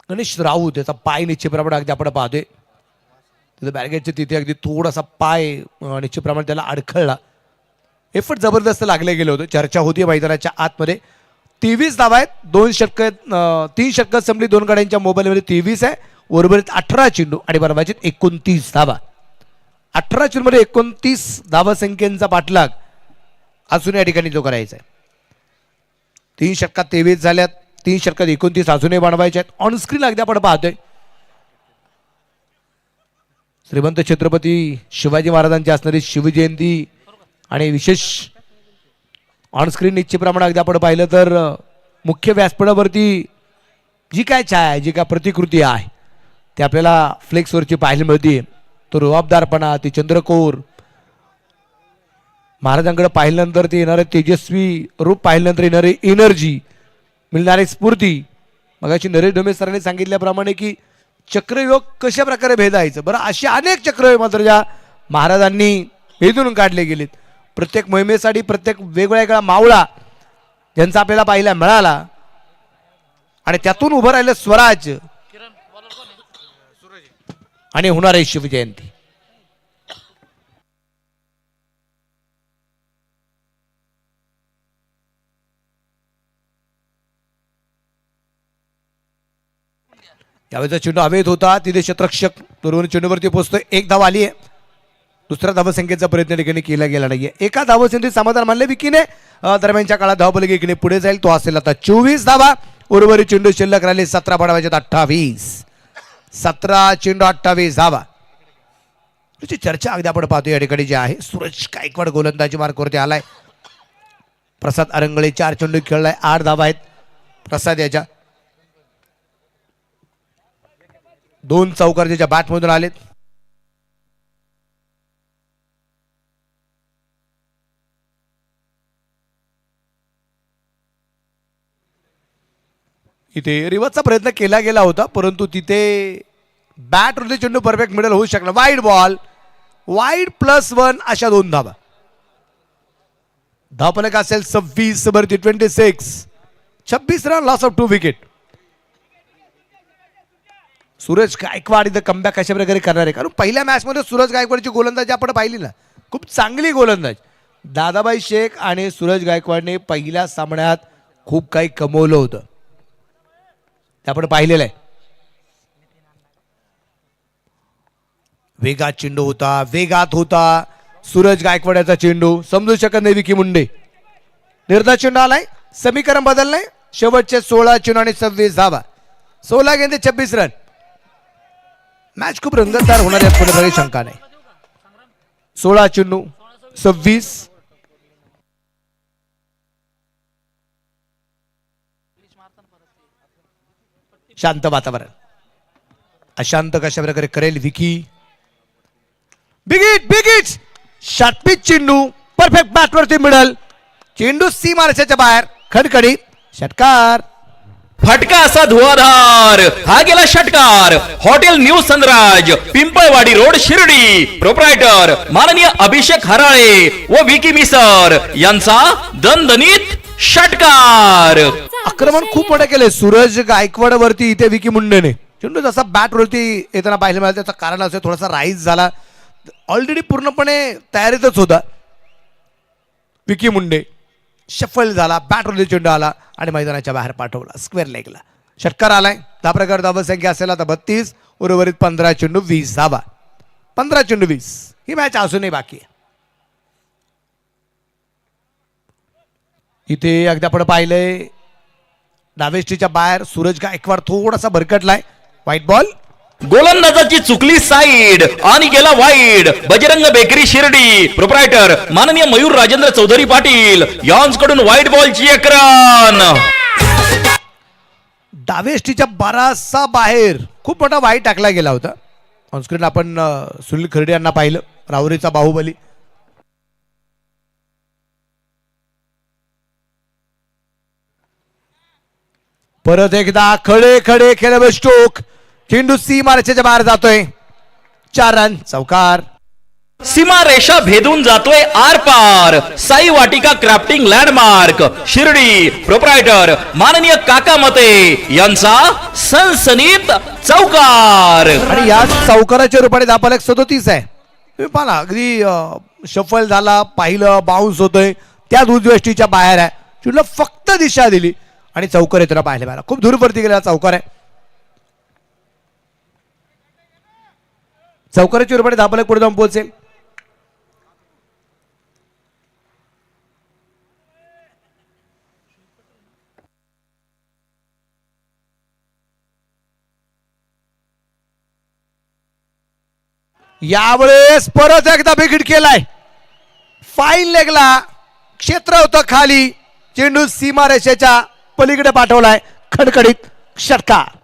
गणेश राऊत त्याचा पाय निश्चितप्रमाणे अगदी आपण पाहतोय तिथे बॅरगेटच्या तिथे अगदी थोडासा पाय निश्चितप्रमाणे त्याला अडखळला. एफर्ट जबरदस्त लागले गेले होते. चर्चा होती मैदानाच्या आतमध्ये. 23 धावा आहेत, 2 षटक 3 षटकं संपली, 2 गाड्यांच्या मोबाईलमध्ये 23 आहे, उर्वरित 18 चेंडू आणि बनवायचे 29 धावा. 18 चेंडूमध्ये 29 धावा संख्येचा पाठलाग अजून या ठिकाणी जो करायचा आहे. 3 षटकात 23 झाल्यात, 3 षटकात 29 अजूनही बनवायचे आहेत. ऑन स्क्रीन अगदी आपण पाहतोय श्रीमंत छत्रपती शिवाजी महाराजांची असणारी शिवजयंती आणि विशेष ऑन स्क्रीन निश्चितप्रमाणे अगदी आपण पाहिलं तर मुख्य व्यासपीठावरती जी काय छाया आहे, जी काय प्रतिकृती आहे ती आपल्याला फ्लेक्सवरची पाहायला मिळते. तो रुबाबदारपणा, ती चंद्रकोर, महाराजांकडे पाहिल्यानंतर ते येणारे तेजस्वी रूप, पाहिल्यानंतर येणारी एनर्जी, मिळणारी स्फूर्ती. मगाशी नरेश डोमे सरांनी सांगितल्याप्रमाणे की चक्रव्यूह कशा प्रकारे भेदायचं. बरं, असे अनेक चक्रव्यूह मात्र ज्या महाराजांनी भेदून काढले गेलेत. प्रत्येक मोहिमेसाठी प्रत्येक वेगवेगळा मावळा ज्यांचा आपल्याला पाहायला मिळाला आणि त्यातून उभं राहिलं स्वराज आणि होणार आहे शिवजयंती. यावेळेचा चेंडू हवेत होता, तिथे क्षेत्ररक्षक बरोबर चेंडूवरती पोहोचतोय. 1 धाव आली आहे, दुसऱ्या धावसंख्येचा प्रयत्न ठिकाणी केला गेला नाहीये. एका धावसंख्येत समाधान मानले विकीने. दरम्यानच्या काळात धावफलक एकीने पुढे जाईल, तो असेल आता 24 धावा. उर्वरित चेंडू शिल्लक राहिले 17 बनवायचे 28. 17 चेंडू 28 धावा. तुझी चर्चा अगदी आपण पाहतो या ठिकाणी जी आहे. सूरज गायकवाड गोलंदाजी मार्कवरती आलाय. प्रसाद आरंगळे 4 चेंडू खेळलाय, 8 धावा आहेत प्रसाद याच्या. 2 चौकार ज्याच्या बॅटमधून आलेत. इथे रिवर्सचा प्रयत्न केला गेला होता, परंतु तिथे बॅट वरती चेंडू परफेक्ट मिडल होऊ शकला. वाईड बॉल, वाईड +1 अशा 2 धावा. धावफलक असेल 26 वरती 26. 26 run, loss of 2 wicket. Suraj Gaikwad इथं कमबॅक अशा प्रकारे करणार आहे, कारण पहिल्या मॅच मध्ये सूरज गायकवाडची गोलंदाजी आपण पाहिली ना, खूप चांगली गोलंदाज. दादाबाई शेख आणि सूरज गायकवाडने पहिल्या सामन्यात खूप काही कमवलं होतं, ते आपण पाहिलेलं आहे. वेगात चेंडू होता, वेगात होता सूरज गायकवाडचा चेंडू, समजू शकत नाही विकी मुंडे. निर्धार चेंडू आलाय, समीकरण बदललंय. शेवटचे 16 चेंडू आणि 26 धावा. 16 गेंदे 26 रन. मॅच खूप रंगतदार होणार यात कोणत्याही शंका नाही. 16 चेंडू 26. शांत वातावरण. अशांत कशा प्रकारे करेल विकी. बिगिट बिगिट शॉर्टपिच चेंडू परफेक्ट बॅटवरती मिडल. चेंडू सी मार्शाच्या बाहेर खडखडीत षटकार. फटका असा धुवाधार, हा गेला षटकार. Hotel new Sunraj, Pimpalwadi road, Shirdi. Proprietor माननीय अभिषेक हराळे व विकी मिसर यांचा दणदणीत षटकार. आक्रमण खूप मोठं केलंय सूरज गायकवाड वरती इथे विकी मुंडेने. चेंडू जसा बॅट वरती येताना पाहिलं मिळालं, त्याचं कारण असं थोडासा राईज झाला. ऑलरेडी पूर्णपणे तयारीतच होता विकी मुंडे. शफल झाला, बॅट वरती चेंडू आला आणि मैदानाच्या बाहेर पाठवला स्क्वेअर लेगला. षटकार आलाय. त्या प्रकार धावा संख्या असेल आता 32. उर्वरित 15 चेंडू 20 धावा. 15 चेंडू 20. ही मॅच अजूनही बाकी आहे. इथे अगदी आपण पाहिलंय डावेस्टीच्या बाहेर सूरज गायकवाड थोडासा भरकटलाय. White ball. गोलंदाजाची चुकली साईड आणि गेला wide. Bajrang bakery Shirdi. Proprietor माननीय मयूर राजेंद्र चौधरी पाटील यांच्याकडून व्हाईट बॉलची एक रन. डावेस्टीच्या बराचसा बाहेर खूप मोठा वाईट टाकला गेला होता. ऑनस्क्रीन आपण सुनील खर्डे यांना पाहिलं, राहुरीचा बाहुबली. परत एकदा खडे खडे खेळ स्ट्रोक. चेंडू सी मार्चच्या बाहेर जातोय. 4 रन. चौकार. सीमा रेषा भेदून जातोय आर पार. साई वाटिका क्राफ्टिंग लँडमार्क शिर्डी. प्रोप्रायटर माननीय काका मते यांचा सनसनीत चौकार. आणि या चौकाराच्या रूपाने धापालक 37 आहे. तुम्ही पाहा अगदी शफल झाला, पाहिलं बाउन्स होतोय, त्या दुधवेष्टीच्या बाहेर आहे. चेंडूला फक्त दिशा दिली आणि चौकार येताना पाहिलं मला. खूप दूरवरती गेलेला चौकार आहे. चौकाराच्या रूपाने धापालक पुढे जाऊन पोहोचेल. यावेळेस परत एकदा बिघिड केलाय. फाईन लेगला क्षेत्र होतं खाली. चेंडू सीमारेषेच्या पलीकडे पाठवलाय. खडखडीत षटकार.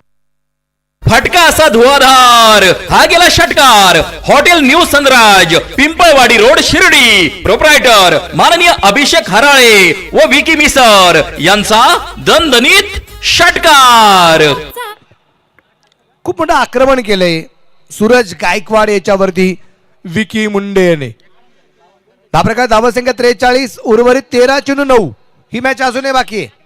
फटका असा धुवाधार, हा गेला षटकार. Hotel new Sunraj, Pimpalwadi road, Shirdi. Proprietor माननीय अभिषेक हराळे व विकी मिसर यांचा दणदणीत षटकार. खूप मोठं आक्रमण केलंय सूरज गायकवाड याच्यावरती विकी मुंडे याने. हा प्रकार धावा संख्या 43. उर्वरित 13 चेंडू 9. ही मॅच अजूनही बाकी आहे.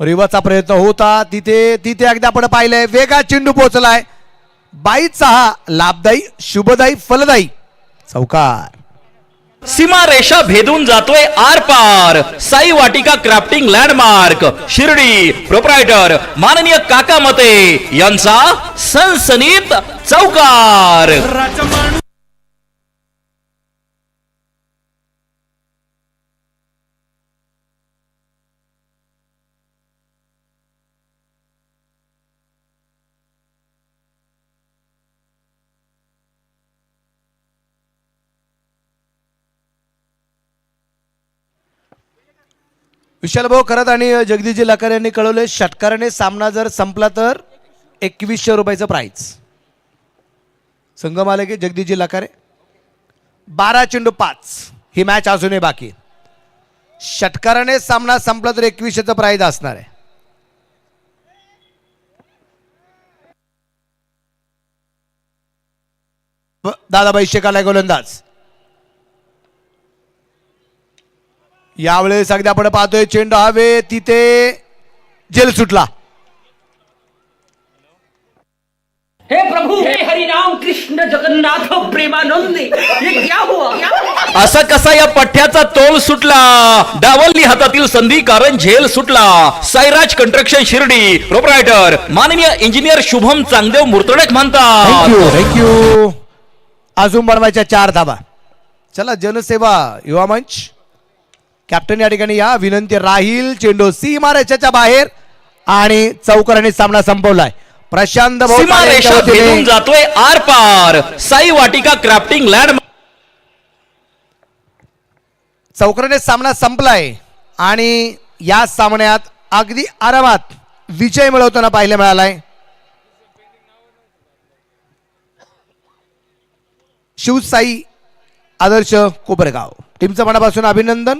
रिवाचा प्रयत्न होता तिथे अगदी आपण पाहिलंय. वेगात चेंडू पोहोचलाय. 22-6 लाभदायी, शुभदायी, फलदायी. चौकार. सीमा रेषा भेदून जातोय आर पार. साई वाटिका क्राफ्टिंग लँडमार्क शिर्डी. प्रोप्रायटर माननीय काका मते यांचा सनसनीत चौकार. विशाल भाऊ खरत आणि जगदीशजी लाकर यांनी कळवले षटकाराने सामना जर संपला तर 2100 रुपयाचं प्राइज. संघ मालक जगदीशजी लाकारे. 12 चेंडू 5. ही मॅच अजूनही बाकी. षटकाराने सामना संपला तर 2100चं प्राइज असणार आहे. दादाबाई शेकाला गोलंदाज. यावेळेस अगदी आपण पाहतोय चेंडू हवे तिथे जेल सुटला. हे प्रभु, हे हरिनाम कृष्ण जगन्नाथ प्रेमानंद, ये क्या हुआ? असा कसा या पठ्याचा तोल सुटला. डावलनी हातातील संधी कारण झेल सुटला. साईराज कंस्ट्रक्शन शिर्डी. प्रोप्रायटर माननीय इंजिनियर शुभम चांगदेव मुर्तडक म्हणतात. थँक्यू. अजून बनवायच्या 4 धावा. चला जनसेवा युवा मंच कॅप्टन या ठिकाणी या. विनंती राहील. चेंडू सीमारेषेच्या बाहेर आणि चौकाराने सामना संपवलाय. प्रशांत सीमा रेषा भेदून जातोय आर पार. साई वाटिका क्राफ्टिंग लँड. चौकाराने सामना संपलाय आणि या सामन्यात अगदी आरामात विजय मिळवताना पाहायला मिळालाय शिवसाई आदर्श कोपरगाव. टीमचं मनापासून अभिनंदन.